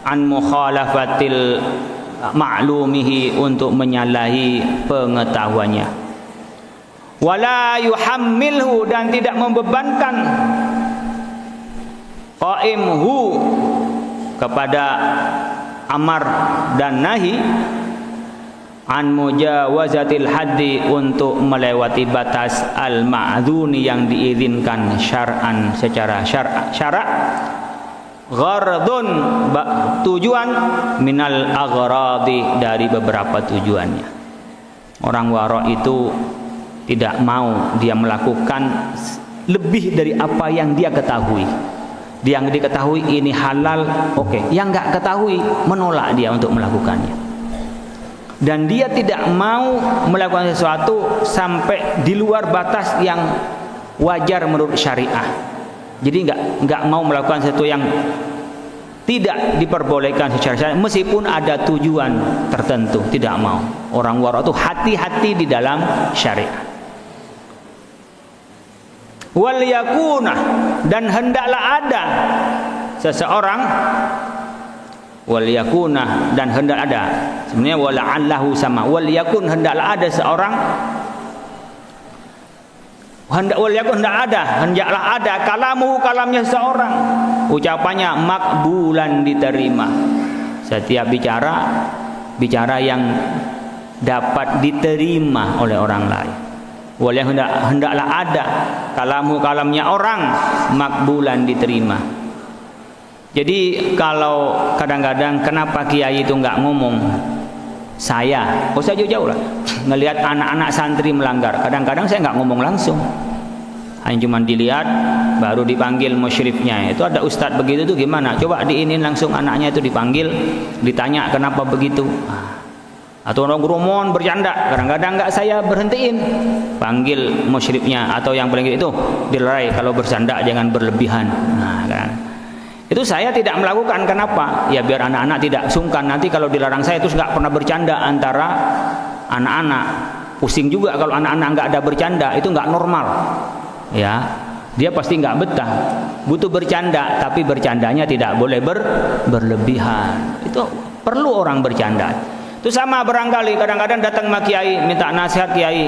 S1: an mukhalafatil ma'lumihi, untuk menyalahi pengetahuannya. Wala yuhammilhu, dan tidak membebankan qaimhu kepada amar dan nahi an mujawazatil haddi, untuk melewati batas al ma'dzuni, yang diizinkan syar'an, secara syarak. Ghardun, tujuan, minal aghradi, dari beberapa tujuannya. Orang wara' itu tidak mau dia melakukan lebih dari apa yang dia ketahui. Yang diketahui ini halal, oke. Yang nggak ketahui, menolak dia untuk melakukannya. Dan dia tidak mau melakukan sesuatu sampai di luar batas yang wajar menurut syariah. Jadi nggak mau melakukan sesuatu yang tidak diperbolehkan secara syariah, meskipun ada tujuan tertentu, tidak mau. Orang wara' itu hati-hati di dalam syariat. Wal yakuna, dan hendaklah ada seseorang, wal yakuna, dan hendak ada, sebenarnya wala'allahu sama, wal yakun, hendaklah ada seorang, wal yakun, hendaklah ada kalamnya seseorang, ucapannya makbulan, diterima. Setiap bicara yang dapat diterima oleh orang lain. Wala hendaklah ada kalamnya orang makbulan, diterima. Jadi kalau kadang-kadang kenapa kiai itu nggak ngomong, saya jauh-jauh lah ngelihat anak-anak santri melanggar, kadang-kadang saya nggak ngomong langsung, hanya cuma dilihat baru dipanggil musyrifnya. Itu ada ustadz begitu tuh gimana, coba diinin langsung anaknya itu dipanggil, ditanya kenapa begitu. Atau orang geromon bercanda, kadang-kadang nggak saya berhentiin, panggil musyrifnya, atau yang paling itu dilerai, kalau bercanda jangan berlebihan. Nah kan, itu saya tidak melakukan. Kenapa? Ya biar anak-anak tidak sungkan, nanti kalau dilarang saya terus nggak pernah bercanda antara anak-anak. Pusing juga kalau anak-anak nggak ada bercanda, itu nggak normal. Ya, dia pasti nggak betah, butuh bercanda, tapi bercandanya tidak boleh berlebihan. Itu perlu orang bercanda. Itu sama barangkali kadang-kadang datang sama kiai minta nasihat, kiai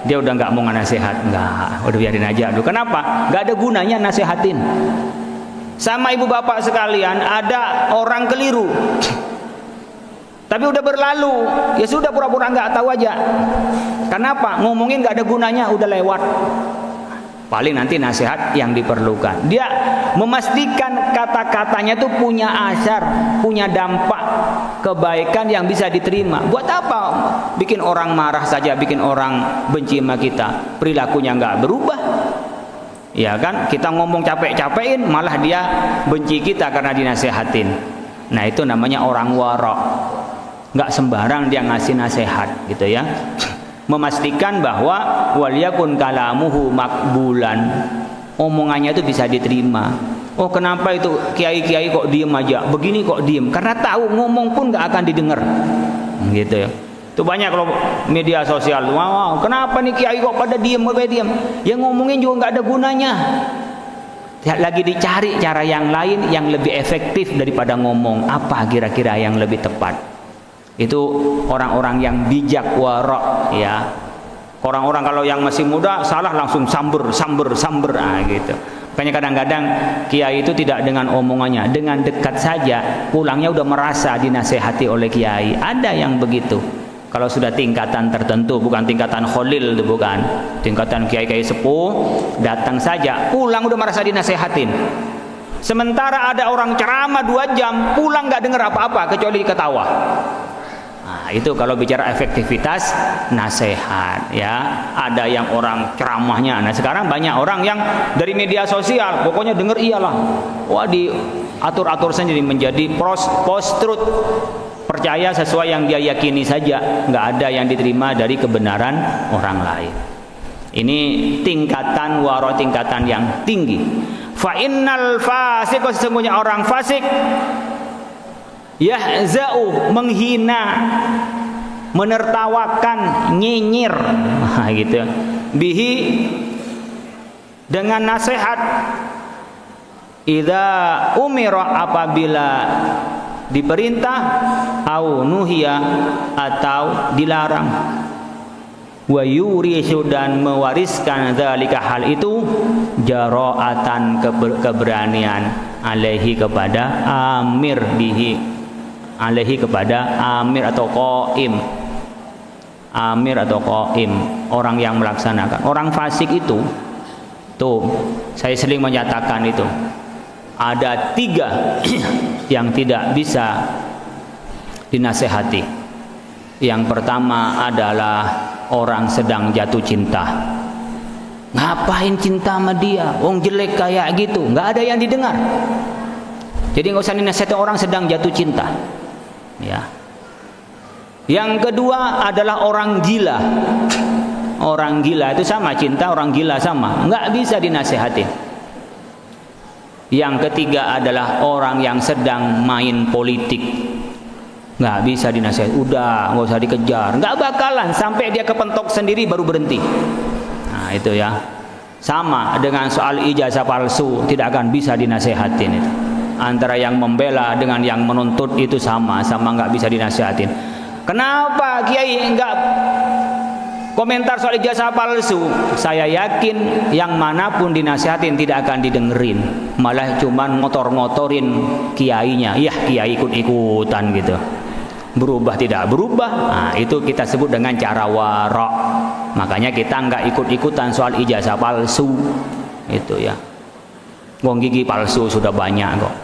S1: dia udah nggak mau nasihat, udah biarin aja dulu. Kenapa? Nggak ada gunanya nasihatin. Sama ibu bapak sekalian, ada orang keliru tapi udah berlalu, ya sudah pura-pura nggak tahu aja. Kenapa? Ngomongin nggak ada gunanya, udah lewat. Paling nanti nasihat yang diperlukan. Dia memastikan kata-katanya tuh punya asar, punya dampak kebaikan yang bisa diterima. Buat apa bikin orang marah saja, bikin orang benci sama kita, perilakunya nggak berubah. Ya kan, kita ngomong capek-capekin, malah dia benci kita karena dinasehatin. Nah itu namanya orang warok. Nggak sembarang dia ngasih nasihat gitu ya. Memastikan bahwa waliyakun kalamuhu makbulan, omongannya itu bisa diterima. Oh kenapa itu kiai-kiai kok diem aja, begini kok diem? Karena tahu ngomong pun nggak akan didengar gitu ya. Itu banyak kalau media sosial, wow, kenapa nih kiai kok pada diem, ya ngomongin juga nggak ada gunanya. Lagi dicari cara yang lain yang lebih efektif daripada ngomong. Apa kira-kira yang lebih tepat? Itu orang-orang yang bijak warok ya. Orang-orang kalau yang masih muda salah langsung samber gitu. Makanya kadang-kadang kiai itu tidak dengan omongannya, dengan dekat saja pulangnya udah merasa dinasehati oleh kiai. Ada yang begitu. Kalau sudah tingkatan tertentu, bukan tingkatan kholil itu, bukan tingkatan kiai-kiai sepuh, datang saja pulang udah merasa dinasehatin. Sementara ada orang ceramah 2 jam pulang nggak dengar apa-apa kecuali ketawa. Nah, itu kalau bicara efektivitas nasihat ya. Ada yang orang ceramahnya. Nah, sekarang banyak orang yang dari media sosial pokoknya denger iyalah. Wah, diatur-atur saja menjadi post truth. Percaya sesuai yang dia yakini saja, nggak ada yang diterima dari kebenaran orang lain. Ini tingkatan waro, tingkatan yang tinggi. Fa innal fasik, sesungguhnya orang fasik yahza'u, menghina, menertawakan, nyinyir, nah, gitu. Bihi, dengan nasihat. Idza umira, apabila diperintah, au nuhiya, atau dilarang. Wa yurisu, dan mewariskan dzalika, hal itu, jara'atan, keberanian, alaihi, kepada amir, bihi, alaihi, kepada amir atau qaim. Amir atau qaim, orang yang melaksanakan. Orang fasik itu tuh, saya sering menyatakan itu ada 3 yang tidak bisa dinasehati. Yang pertama adalah orang sedang jatuh cinta. Ngapain cinta sama dia? Wong jelek kayak gitu, nggak ada yang didengar. Jadi nggak usah dinasehati orang sedang jatuh cinta. Ya. Yang kedua adalah orang gila. Orang gila itu sama, cinta orang gila sama, nggak bisa dinasehati. Yang ketiga adalah orang yang sedang main politik, nggak bisa dinasihati. Udah, nggak usah dikejar, nggak bakalan sampai dia kepentok sendiri baru berhenti. Nah itu ya, sama dengan soal ijazah palsu, tidak akan bisa dinasehatin itu. Antara yang membela dengan yang menuntut itu sama nggak bisa dinasehatin. Kenapa Kiai nggak komentar soal ijazah palsu? Saya yakin yang manapun dinasihatin tidak akan didengerin, malah cuman ngotor-ngotorin kiainya. Yah, kiai ikut-ikutan gitu, berubah tidak berubah. Nah, itu kita sebut dengan cara warok. Makanya kita nggak ikut-ikutan soal ijazah palsu itu ya. Wong gigi palsu sudah banyak kok.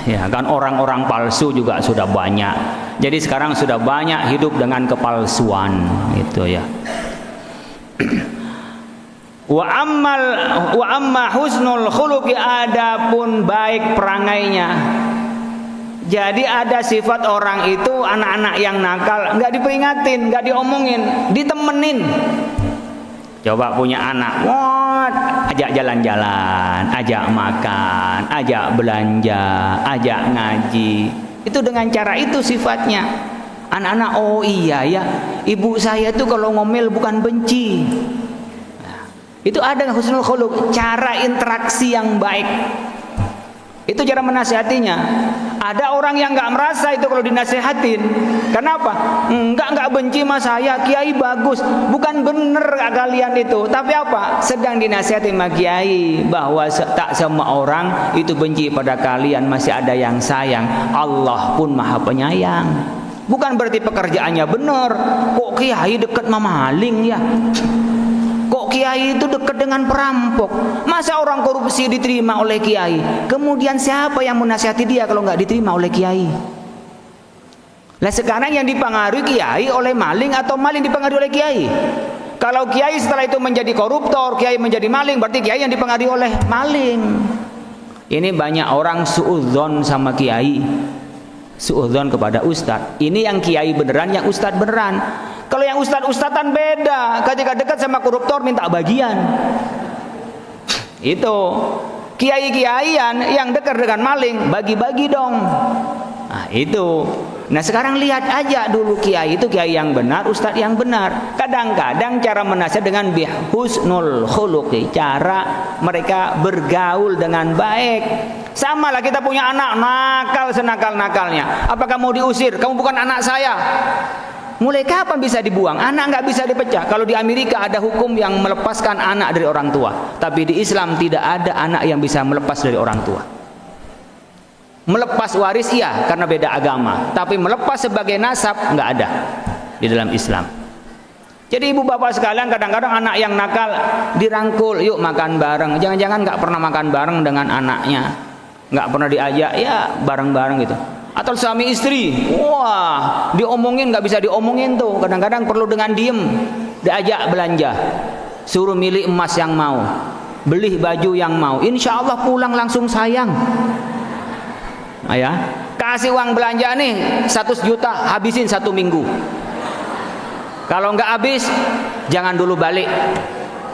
S1: Ya kan, orang-orang palsu juga sudah banyak. Jadi sekarang sudah banyak hidup dengan kepalsuan itu ya. Wa amma husnul khuluqi, adapun baik perangainya. Jadi ada sifat orang itu, anak-anak yang nakal nggak diperingatin, nggak diomongin, ditemenin. Coba punya anak, ajak jalan-jalan, ajak makan, ajak belanja, ajak ngaji. Itu dengan cara itu sifatnya. Anak-anak, oh iya ya, ibu saya tuh kalau ngomel bukan benci. Nah, itu ada husnul khuluq, cara interaksi yang baik. Itu cara menasihatinya. Ada orang yang nggak merasa itu kalau dinasihatin. Kenapa? Nggak benci sama saya, kiai bagus. Bukan bener kalian itu. Tapi apa? Sedang dinasihati sama kiai bahwa tak semua orang itu benci pada kalian, masih ada yang sayang. Allah pun Maha Penyayang. Bukan berarti pekerjaannya benar. Kok kiai dekat sama maling ya? Kok kiai itu dekat dengan perampok? Masa orang korupsi diterima oleh kiai? Kemudian siapa yang menasihati dia kalau nggak diterima oleh kiai? Lah sekarang yang dipengaruhi kiai oleh maling atau maling dipengaruhi oleh kiai? Kalau kiai setelah itu menjadi koruptor, kiai menjadi maling, berarti kiai yang dipengaruhi oleh maling. Ini banyak orang suudzon sama kiai, suudzon kepada ustadz. Ini yang kiai beneran, yang ustadz beneran. Kalau yang ustadz-ustadzan beda, ketika dekat sama koruptor minta bagian. Itu kiai-kiaian yang dekat dengan maling, bagi-bagi dong. Nah itu. Nah sekarang lihat aja dulu kiai itu kiai yang benar, ustadz yang benar. Kadang-kadang cara menasihat dengan husnul khuluqi, cara mereka bergaul dengan baik. Sama lah kita punya anak nakal senakal-nakalnya. Apakah mau diusir? Kamu bukan anak saya. Mulai kapan bisa dibuang? Anak nggak bisa dipecah. Kalau di Amerika ada hukum yang melepaskan anak dari orang tua, tapi di Islam tidak ada anak yang bisa melepas dari orang tua. Melepas waris iya, karena beda agama. Tapi melepas sebagai nasab nggak ada di dalam Islam. Jadi ibu bapak sekalian, kadang-kadang anak yang nakal dirangkul, yuk makan bareng. Jangan-jangan nggak pernah makan bareng dengan anaknya, nggak pernah diajak, ya bareng-bareng gitu. Atau suami istri, wah diomongin nggak bisa diomongin tuh. Kadang-kadang perlu dengan diem, diajak belanja, suruh milih emas yang mau, beli baju yang mau. Insya Allah pulang langsung sayang. Nah, ya, kasih uang belanja nih 100 juta, habisin 1 minggu. Kalau nggak habis, jangan dulu balik.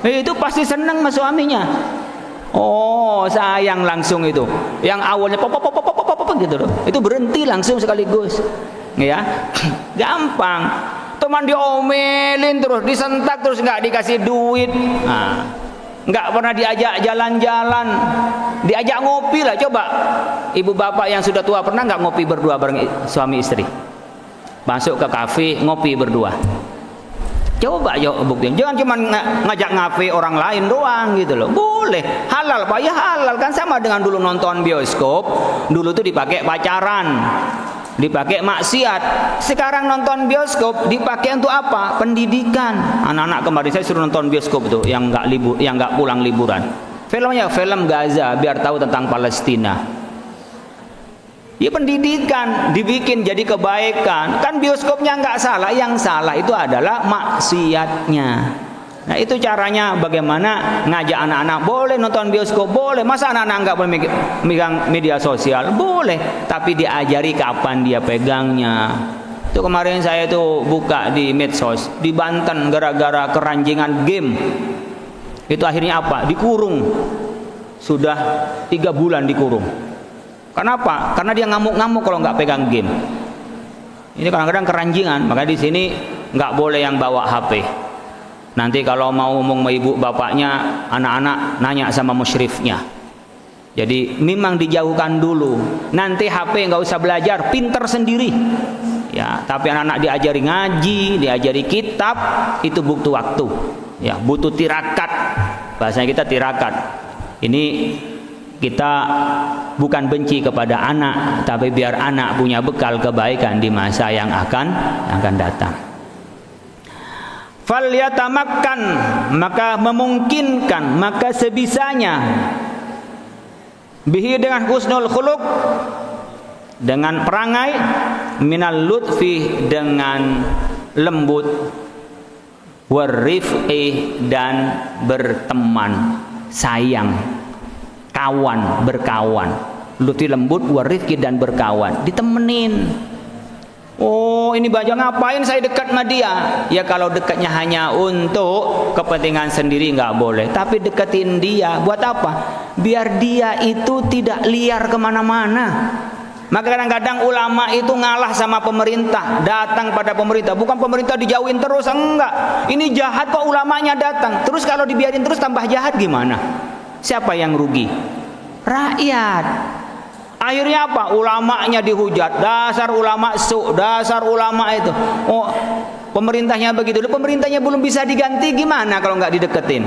S1: Itu pasti seneng sama suaminya. Oh sayang langsung itu. Yang awalnya pop gitu loh, itu berhenti langsung sekaligus, ya gampang. Teman diomelin terus, disentak terus, nggak dikasih duit, nah, nggak pernah diajak jalan-jalan, diajak ngopi lah. Coba ibu bapak yang sudah tua pernah nggak ngopi berdua bareng suami istri? Masuk ke kafe ngopi berdua. Coba buktiin, jangan cuma ngajak ngafe orang lain doang gitu loh. Boleh, halal Pak, ya halal kan, sama dengan dulu nonton bioskop. Dulu tuh dipakai pacaran, dipakai maksiat. Sekarang nonton bioskop dipakai untuk apa? Pendidikan. Anak-anak kemarin saya suruh nonton bioskop tuh yang nggak pulang liburan. Filmnya film Gaza biar tahu tentang Palestina. Ya pendidikan dibikin jadi kebaikan. Kan bioskopnya nggak salah, yang salah itu adalah maksiatnya. Nah itu caranya bagaimana ngajak anak-anak. Boleh nonton bioskop, boleh. Masa anak-anak nggak boleh megang media sosial? Boleh, tapi diajari kapan dia pegangnya. Itu kemarin saya itu buka di medsos di Banten gara-gara keranjingan game. Itu akhirnya apa? Dikurung. Sudah 3 bulan dikurung. Kenapa? Karena dia ngamuk-ngamuk kalau nggak pegang game. Ini kadang-kadang keranjingan. Makanya di sini nggak boleh yang bawa HP. Nanti kalau mau ngomong sama ibu bapaknya, anak-anak nanya sama musyrifnya. Jadi memang dijauhkan dulu. Nanti HP nggak usah belajar, pinter sendiri. Ya, tapi anak-anak diajari ngaji, diajari kitab, itu butuh waktu. Ya, butuh tirakat. Bahasanya kita tirakat. Ini kita bukan benci kepada anak, tapi biar anak punya bekal kebaikan di masa yang akan datang. Falyatamakkan, maka memungkinkan, maka sebisanya bihi dengan husnul khuluq, dengan perangai, minal lutfi dengan lembut, warif'i dan berteman, sayang, kawan, berkawan. Lutfi lembut, warifki dan berkawan, ditemenin. Oh ini baca ngapain saya dekat sama dia? Ya kalau dekatnya hanya untuk kepentingan sendiri nggak boleh, tapi deketin dia buat apa? Biar dia itu tidak liar kemana-mana. Maka kadang-kadang ulama itu ngalah sama pemerintah, datang pada pemerintah, bukan pemerintah dijauhin terus, enggak. Ini jahat kok ulamanya datang. Terus kalau dibiarin terus tambah jahat gimana? Siapa yang rugi? Rakyat. Akhirnya apa? Ulamanya dihujat. Dasar ulama dasar ulama itu. Oh, pemerintahnya begitu. Pemerintahnya belum bisa diganti, gimana kalau nggak dideketin?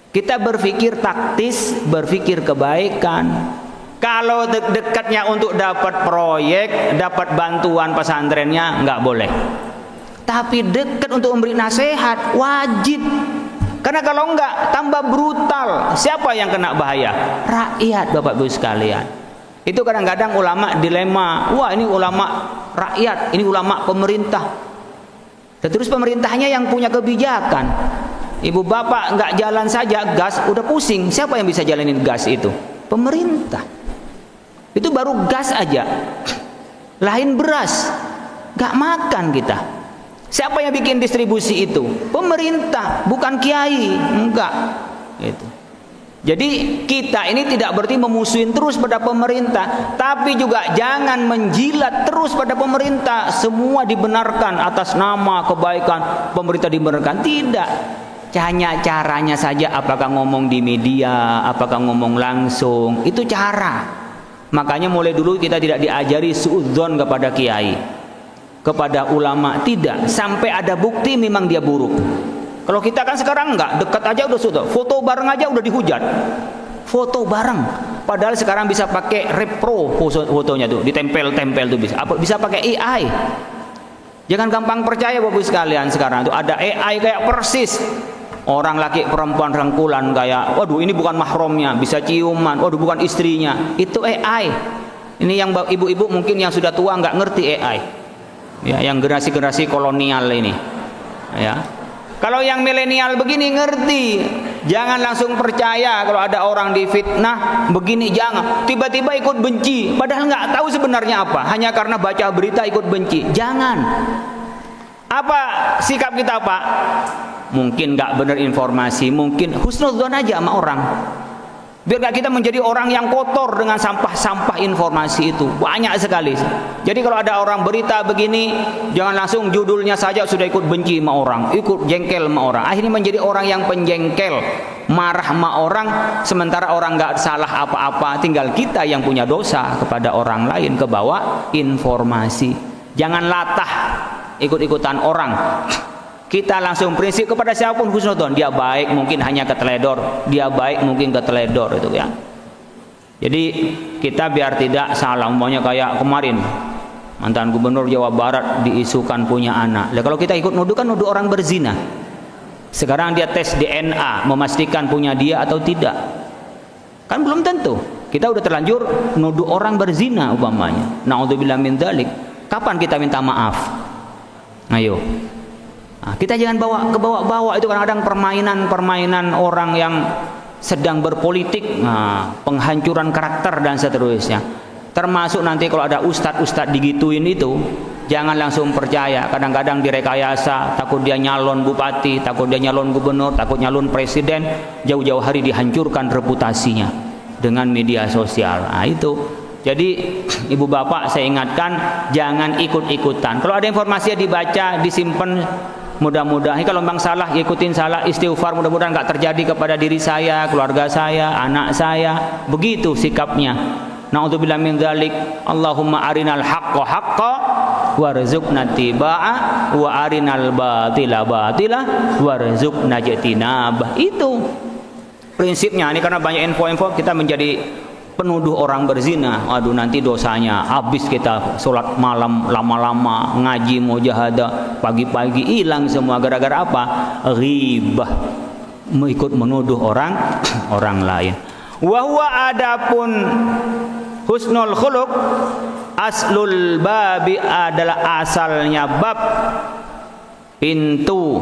S1: Kita berpikir taktis, berpikir kebaikan. Kalau dekatnya untuk dapat proyek, dapat bantuan pesantrennya, nggak boleh. Tapi dekat untuk memberi nasihat, wajib. Karena kalau enggak, tambah brutal. Siapa yang kena bahaya? Rakyat, Bapak Ibu sekalian. Itu kadang-kadang ulama dilema. Wah, ini ulama rakyat, ini ulama pemerintah. Dan terus pemerintahnya yang punya kebijakan. Ibu bapak nggak jalan saja gas udah pusing. Siapa yang bisa jalanin gas itu? Pemerintah. Itu baru gas aja. Lain beras, nggak makan kita. Siapa yang bikin distribusi itu? Pemerintah, bukan kiai. Enggak. Gitu. Jadi kita ini tidak berarti memusuhin terus pada pemerintah, tapi juga jangan menjilat terus pada pemerintah. Semua dibenarkan atas nama kebaikan pemerintah dibenarkan. Tidak. Hanya caranya saja, apakah ngomong di media, apakah ngomong langsung, itu cara. Makanya mulai dulu kita tidak diajari suudzon kepada kiai, kepada ulama, tidak, sampai ada bukti memang dia buruk. Kalau kita kan sekarang enggak, dekat aja udah sudah, foto bareng aja udah dihujat. Foto bareng, padahal sekarang bisa pakai repro fotonya tuh, ditempel-tempel tuh bisa pakai AI. Jangan gampang percaya Bapak sekalian, sekarang tuh ada AI kayak persis. Orang laki perempuan rangkulan kayak, waduh ini bukan mahramnya, bisa ciuman, waduh bukan istrinya, itu AI. Ini yang ibu-ibu mungkin yang sudah tua nggak ngerti AI, ya, yang generasi-generasi kolonial ini, ya. Kalau yang milenial begini ngerti, jangan langsung percaya kalau ada orang difitnah begini, jangan tiba-tiba ikut benci, padahal nggak tahu sebenarnya apa, hanya karena baca berita ikut benci, jangan. Apa sikap kita Pak? Mungkin nggak benar informasi, mungkin husnudzon aja sama orang, biar gak kita menjadi orang yang kotor dengan sampah-sampah informasi itu banyak sekali. Jadi kalau ada orang berita begini, jangan langsung judulnya saja sudah ikut benci sama orang, ikut jengkel sama orang, akhirnya menjadi orang yang penjengkel, marah sama orang, sementara orang nggak salah apa-apa, tinggal kita yang punya dosa kepada orang lain, kebawa informasi. Jangan latah ikut-ikutan orang. Kita langsung prinsip kepada siapapun husnudzon, dia baik mungkin hanya keteledor, dia baik mungkin keteledor, itu ya. Jadi kita biar tidak salah, umpamanya kayak kemarin mantan gubernur Jawa Barat diisukan punya anak. Lah kalau kita ikut nuduh kan nuduh orang berzina. Sekarang dia tes DNA memastikan punya dia atau tidak. Kan belum tentu. Kita udah terlanjur nuduh orang berzina umpamanya. Naudzubillah min dzalik. Kapan kita minta maaf? Ayo. Nah, kita jangan bawa ke bawah-bawah, itu kadang-kadang permainan orang yang sedang berpolitik, nah, penghancuran karakter dan seterusnya. Termasuk nanti kalau ada ustadz digituin itu, jangan langsung percaya. Kadang-kadang direkayasa, takut dia nyalon bupati, takut dia nyalon gubernur, takut nyalon presiden, jauh-jauh hari dihancurkan reputasinya dengan media sosial. Nah, itu. Jadi ibu bapak saya ingatkan, jangan ikut-ikutan. Kalau ada informasi dibaca, disimpan. Mudah-mudahan kalau memang salah, ikutin salah, istighfar, mudah-mudahan nggak terjadi kepada diri saya, keluarga saya, anak saya. Begitu sikapnya. Na'udzubillah min dzalik. Allahumma arinal haqqo haqqa warzuqna tibaa wa arinal batila batila warzuqna ijtinabah. Itu prinsipnya. Ini karena banyak info-info kita menjadi penuduh orang berzina. Aduh nanti dosanya habis, kita sholat malam lama-lama, ngaji mujahadah pagi-pagi hilang semua. Gara-gara apa? Ghibah, ikut menuduh orang lain. Wa huwa adapun husnul khuluq aslul babi adalah asalnya bab, pintu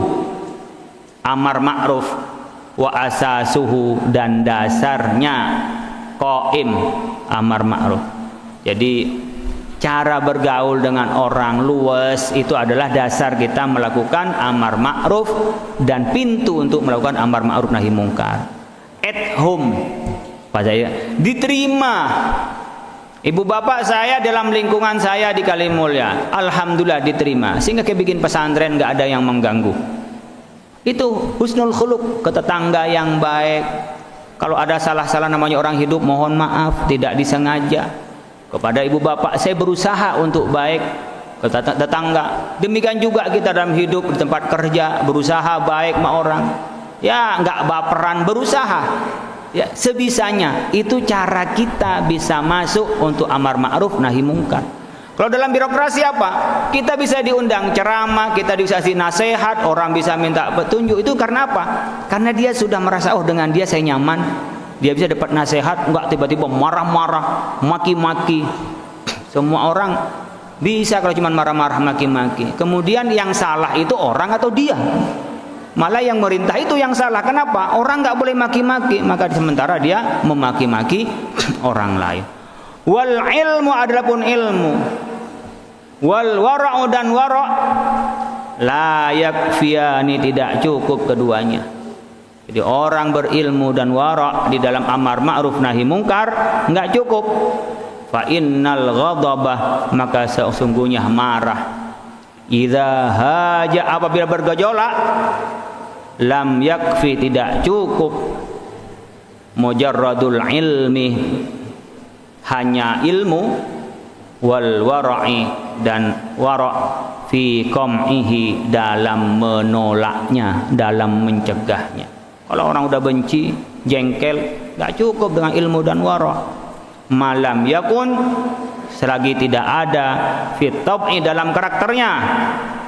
S1: amar ma'ruf, wa asasuhu dan dasarnya qaim amar ma'ruf. Jadi cara bergaul dengan orang luas itu adalah dasar kita melakukan amar ma'ruf dan pintu untuk melakukan amar ma'ruf nahi mungkar. At home, Pak saya diterima. Ibu bapak saya dalam lingkungan saya di Kalimulya, alhamdulillah diterima, sehingga kayak bikin pesantren nggak ada yang mengganggu. Itu husnul khuluq, ke tetangga yang baik. Kalau ada salah-salah namanya orang hidup, mohon maaf, tidak disengaja. Kepada ibu bapak, saya berusaha untuk baik ke tetangga. Demikian juga kita dalam hidup, di tempat kerja, berusaha baik sama orang. Ya, nggak baperan, berusaha. Ya, sebisanya. Itu cara kita bisa masuk untuk amar ma'ruf nahi mungkar. Kalau dalam birokrasi apa? Kita bisa diundang ceramah, kita dikasih nasihat, orang bisa minta petunjuk. Itu karena apa? Karena dia sudah merasa, oh dengan dia saya nyaman. Dia bisa dapat nasihat, enggak tiba-tiba marah-marah, maki-maki. Semua orang bisa kalau cuma marah-marah, maki-maki. Kemudian yang salah itu orang atau dia? Malah yang merintah itu yang salah. Kenapa? Orang enggak boleh maki-maki, maka sementara dia memaki-maki orang lain. Wal ilmu adalah pun ilmu, wal wara'u dan wara' la yakfiyani, tidak cukup keduanya. Jadi orang berilmu dan wara' di dalam amar ma'ruf nahi mungkar enggak cukup. Fa innal ghadabah, maka sesungguhnya marah, idza haja, apabila bergejolak, lam yakfi, tidak cukup, mujarradul ilmi, hanya ilmu, wal wara'i, dan wara' fi qam'ihi, dalam menolaknya, dalam mencegahnya. Kalau orang udah benci, jengkel, gak cukup dengan ilmu dan wara'. Malam yakun, selagi tidak ada fit tab'i, dalam karakternya,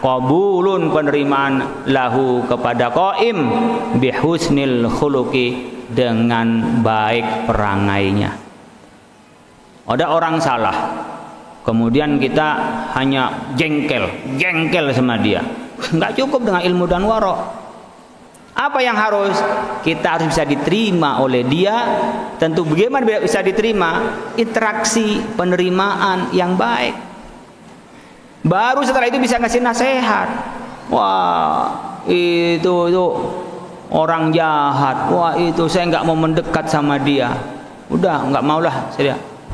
S1: qabulun, penerimaan, lahu, kepada qaim, bihusnil khuluqi, dengan baik perangainya. Ada orang salah, kemudian kita hanya jengkel sama dia. Enggak cukup dengan ilmu dan wara'. Apa yang harus? Kita harus bisa diterima oleh dia. Tentu bagaimana bisa diterima? Interaksi, penerimaan yang baik. Baru setelah itu bisa ngasih nasihat. Wah, itu orang jahat. Wah, itu saya enggak mau mendekat sama dia. Udah, enggak maulah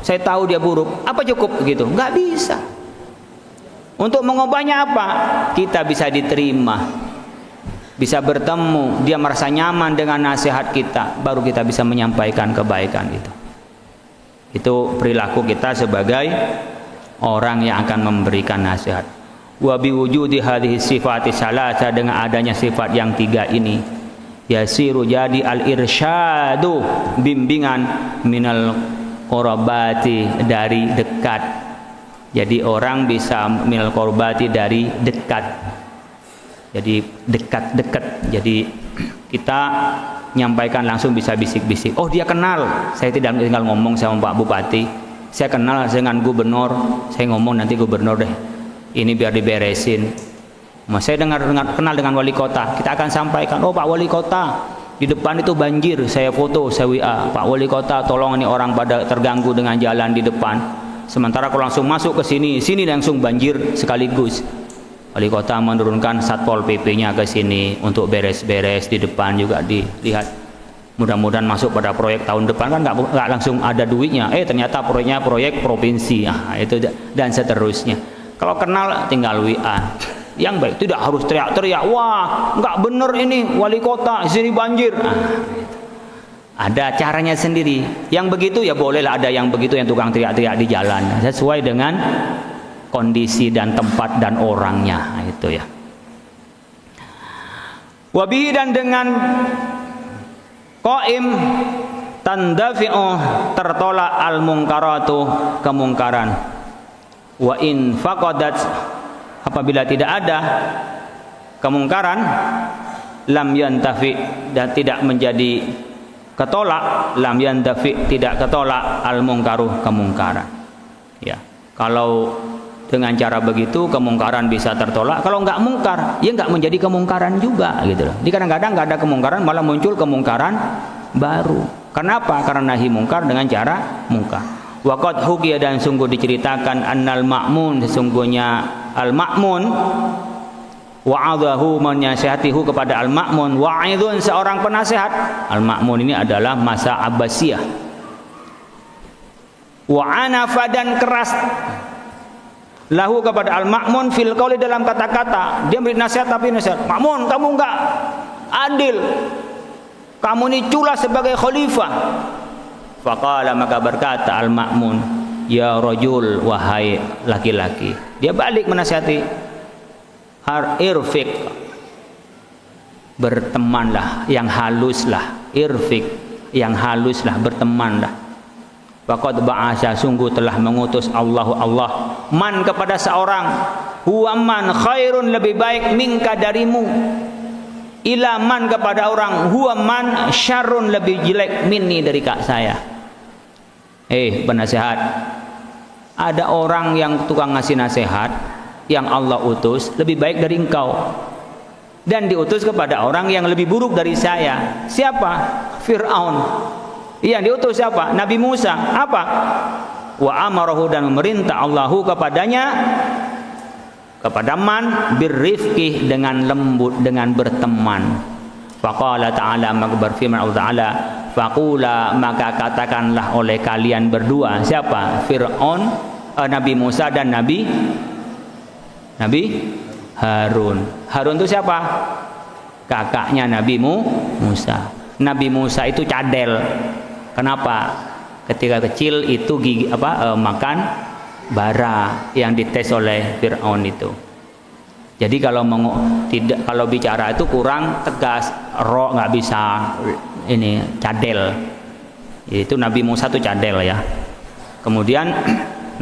S1: saya tahu dia buruk. Apa cukup begitu? Enggak bisa. Untuk mengubahnya apa? Kita bisa diterima, bisa bertemu, dia merasa nyaman dengan nasihat kita, baru kita bisa menyampaikan kebaikan itu. Itu perilaku kita sebagai orang yang akan memberikan nasihat. Wa biwujudi hadhihi sifati salasa, dengan adanya sifat yang tiga ini, yasiru, jadi al-irsyadu, bimbingan, minal korobati, dari dekat. Jadi orang bisa minal korobati, dari dekat. Jadi dekat-dekat. Jadi kita nyampaikan langsung, bisa bisik-bisik. Oh, dia kenal. Saya tidak tinggal ngomong sama Pak Bupati. Saya kenal dengan gubernur. Saya ngomong nanti gubernur deh, ini biar diberesin. Saya kenal dengan wali kota. Kita akan sampaikan, oh Pak Wali Kota, di depan itu banjir, saya foto, saya WA, Pak Wali Kota tolong ini orang pada terganggu dengan jalan di depan. Sementara kalau langsung masuk ke sini langsung banjir sekaligus. Wali Kota menurunkan Satpol PP-nya ke sini untuk beres-beres di depan juga dilihat. Mudah-mudahan masuk pada proyek tahun depan, kan nggak langsung ada duitnya. Ternyata proyeknya proyek provinsi, itu dan seterusnya. Kalau kenal tinggal WA. Yang baik, tidak harus teriak-teriak, wah nggak bener ini wali kota sini banjir. Ada caranya sendiri. Yang begitu ya bolehlah, ada yang begitu yang tukang teriak-teriak di jalan, sesuai dengan kondisi dan tempat dan orangnya, itu ya. Wabihi, dan dengan qaim, tandafi'u, tertolak al-munkaratu, kemungkaran. Wa in faqadat, apabila tidak ada kemungkaran, lam yantafi, dan tidak menjadi ketolak, lam yantafi, tidak ketolak, al-mungkaruh, kemungkaran. Ya, kalau dengan cara begitu kemungkaran bisa tertolak. Kalau enggak mungkar, ya enggak menjadi kemungkaran juga, gitu loh. Jadi kadang-kadang enggak ada kemungkaran, malah muncul kemungkaran baru. Kenapa? Karena nahi mungkar dengan cara mungkar. Waqad hukiya, dan sungguh diceritakan, annal ma'mun, sesungguhnya al-ma'mun, wa'adahu, menasihatihu kepada al-ma'mun, wa'idun, seorang penasehat. Al-ma'mun ini adalah masa Abbasiyah. Wa'anafa, dan keras, lahu, kepada al-ma'mun, fil qauli, dalam kata-kata. Dia beri nasihat, tapi nasihat, Ma'mun kamu enggak adil, Kamu ini culas sebagai khalifah. Faqala, maka berkata Al-Ma'mun, ya rajul, wahai laki-laki. Dia balik menasihati, irfiq, bertemanlah, yang haluslah. Irfiq, yang haluslah, bertemanlah. Faqad ba'asa, sungguh telah mengutus Allah man, kepada seorang, huwa man, khairun, lebih baik, minka, darimu, ila man, kepada orang, huwa man, syarrun, lebih jelek, minni, dari kak saya. Penasihat, ada orang yang tukang ngasih nasihat yang Allah utus lebih baik dari engkau, dan diutus kepada orang yang lebih buruk dari saya. Siapa? Fir'aun. Yang diutus siapa? Nabi Musa. Apa? Wa amarahu, dan memerintah Allahu kepadanya, kepada man, birrifqih, dengan lembut, dengan berteman. Faqala ta'ala, maka berfirman Allah Ta'ala, faqula, maka katakanlah oleh kalian berdua. Siapa? Fir'aun, Nabi Musa dan Nabi Harun. Harun itu siapa? Kakaknya Nabi Musa. Nabi Musa itu cadel. Kenapa? Ketika kecil itu makan bara yang dites oleh Fir'aun itu. Jadi kalau bicara itu kurang tegas, nggak bisa ini, cadel. Itu Nabi Musa itu cadel ya. Kemudian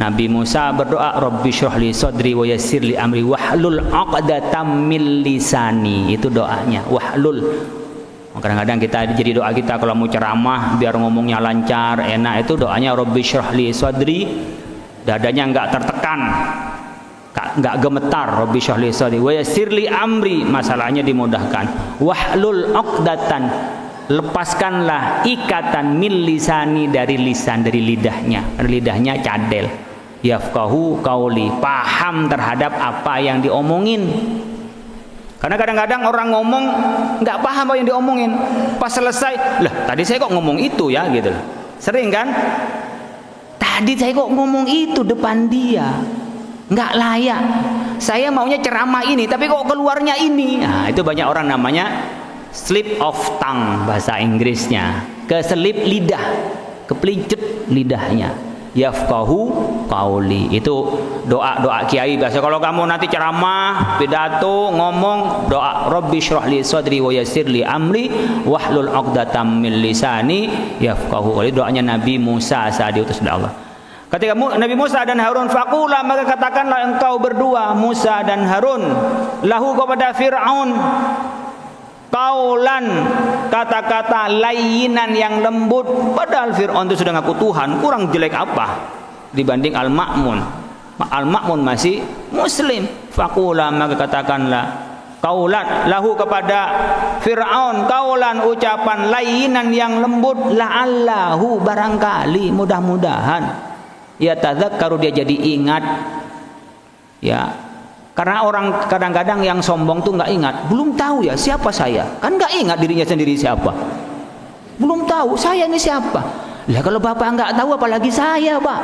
S1: Nabi Musa berdoa, Rabbi syrahli sadri wa yassirli amri wahlul 'uqdatam min lisani. Itu doanya, wahlul. Kadang-kadang kita jadi doa kita kalau mau ceramah biar ngomongnya lancar, enak, itu doanya Rabbi syrahli sadri, dadanya enggak tertekan, enggak gemetar. Rabbi syrahli sadri wa yassirli amri, masalahnya dimudahkan. Wahlul 'uqdatan, lepaskanlah ikatan, min lisani, dari lisan, dari lidahnya. Lidahnya cadel. Yafqahu qauli, paham terhadap apa yang diomongin. Karena kadang-kadang orang ngomong nggak paham apa yang diomongin. Pas selesai, lah tadi saya kok ngomong itu ya, gitu. Sering kan? Tadi saya kok ngomong itu depan dia, nggak layak. Saya maunya ceramah ini, tapi kok keluarnya ini. Nah, itu banyak orang namanya slip of tongue, bahasa Inggrisnya. Keselip lidah, kepelicet lidahnya. Yafqahu qauli, itu doa kiai biasa. Kalau kamu nanti ceramah, pidato, ngomong, doa Rabbi syrahli sadri wa yassirli amri wahlul 'uqdatam min lisani yafqahu qauli. Doanya Nabi Musa saat diutus oleh Allah. Ketika Nabi Musa dan Harun, faqula, maka katakanlah engkau berdua, Musa dan Harun, lahu, kepada Fir'aun, qaulan, kata-kata layyinan, yang lembut. Padahal Fir'aun itu sudah ngaku Tuhan, kurang jelek apa dibanding Al-Ma'mun. Al-Ma'mun masih muslim. Faqula, maka katakanlah qaulan lahu, kepada Fir'aun, qaulan, ucapan layyinan, yang lembut, la'allahu, barangkali, mudah-mudahan, ya tadzakkaru, dia jadi ingat. Ya, karena orang kadang-kadang yang sombong tuh nggak ingat, belum tahu ya siapa saya, kan nggak ingat dirinya sendiri siapa, belum tahu saya ini siapa. Lah kalau bapak nggak tahu apalagi saya, pak.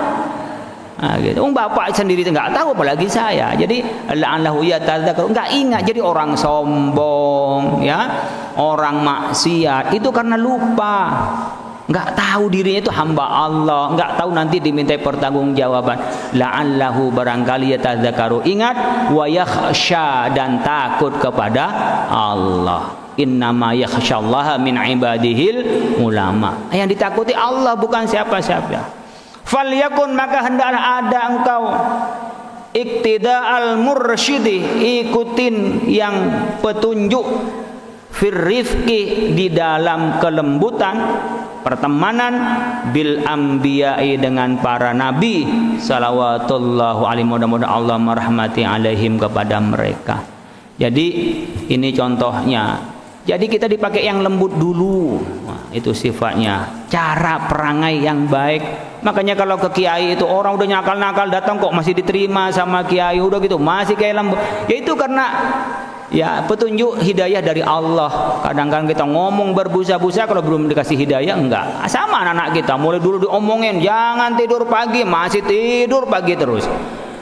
S1: Nah, gitu. Bapak sendiri nggak tahu apalagi saya. Jadi la'allahu yatadzakkaru, nggak ingat. Jadi orang sombong, ya, orang maksiat itu karena lupa. Nggak tahu dirinya itu hamba Allah, nggak tahu nanti dimintai pertanggungjawaban. La'allahu, barangkali yatadzakkaru, ingat, wa yakhsha, dan takut kepada Allah. Innama yakhsyallaha min ibadihil ulama. Yang ditakuti Allah, bukan siapa-siapa. Falyakun, maka hendaklah ada engkau iktida'al mursyidi, ikutin yang petunjuk, firrifqi, di dalam kelembutan, pertemanan, bil anbiya'i, dengan para nabi, salawatullahu alaihi, mudah-mudahan Allah merahmati alaihim, kepada mereka. Jadi ini contohnya. Jadi kita dipakai yang lembut dulu. Nah, itu sifatnya, cara perangai yang baik. Makanya kalau ke kiai itu orang udah nakal-nakal datang kok masih diterima sama kiai, udah gitu masih kayak lembut. Ya itu karena ya petunjuk hidayah dari Allah. Kadang-kadang kita ngomong berbusa-busa, kalau belum dikasih hidayah enggak. Sama anak-anak kita mulai dulu diomongin jangan tidur pagi, masih tidur pagi terus.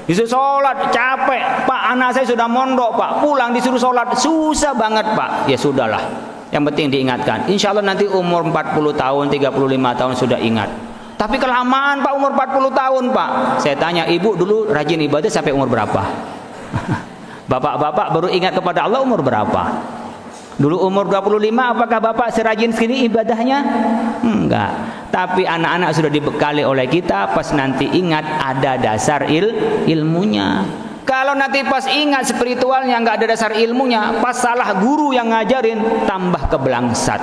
S1: Disuruh sholat capek, pak, anak saya sudah mondok pak, pulang disuruh sholat susah banget pak. Ya sudahlah, Yang penting diingatkan. Insya Allah nanti umur 40 tahun, 35 tahun sudah ingat. Tapi kelamaan Pak, umur 40 tahun Pak. Saya tanya, ibu dulu rajin ibadah sampai umur berapa? Bapak-bapak baru ingat kepada Allah umur berapa? Dulu umur 25, apakah bapak serajin segini ibadahnya? Enggak. Tapi anak-anak sudah dibekali oleh kita, pas nanti ingat ada dasar ilmunya. Kalau nanti pas ingat spiritualnya nggak ada dasar ilmunya, pas salah guru yang ngajarin, tambah kebelangsat.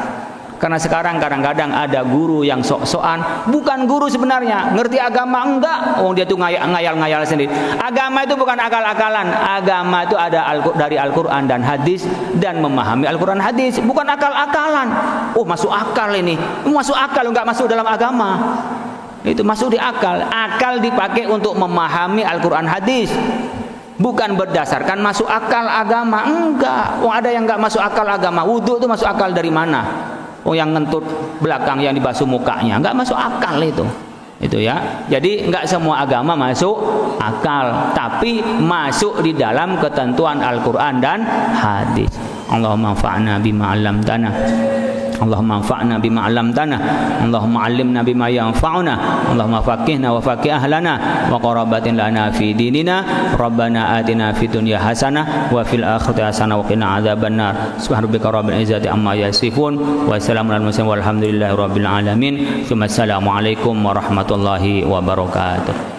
S1: Karena sekarang kadang-kadang ada guru yang sok-sokan, bukan guru sebenarnya, ngerti agama enggak, oh dia tuh ngayal-ngayal sendiri. Agama itu bukan akal-akalan, agama itu ada dari Al-Quran dan hadis, dan memahami Al-Quran hadis, bukan akal-akalan. Oh masuk akal ini, masuk akal, enggak masuk dalam agama. Itu masuk di akal. Akal dipakai untuk memahami Al-Quran hadis, bukan berdasarkan masuk akal agama. Enggak, oh ada yang enggak masuk akal agama. Wudhu itu masuk akal dari mana? Oh yang ngentut belakang yang dibasuh mukanya, enggak masuk akal itu ya. Jadi enggak semua agama masuk akal, tapi masuk di dalam ketentuan Al-Quran dan hadis. Allahumma anfa'na bima 'allamtana, Allahumma anfa'na bima 'allamtana, Allahumma 'allimna bima yanfa'una, Allahumma faqihna wa faqih ahlana wa qarabatin lana fi dinina. Rabbana atina fid dunya hasanah wa fil akhirati hasanah wa qina adzabannar. Subhana rabbika rabbil izzati amma yasifun wa salamun alal mursalin walhamdulillahi rabbil alamin. Assalamualaikum warahmatullahi wabarakatuh.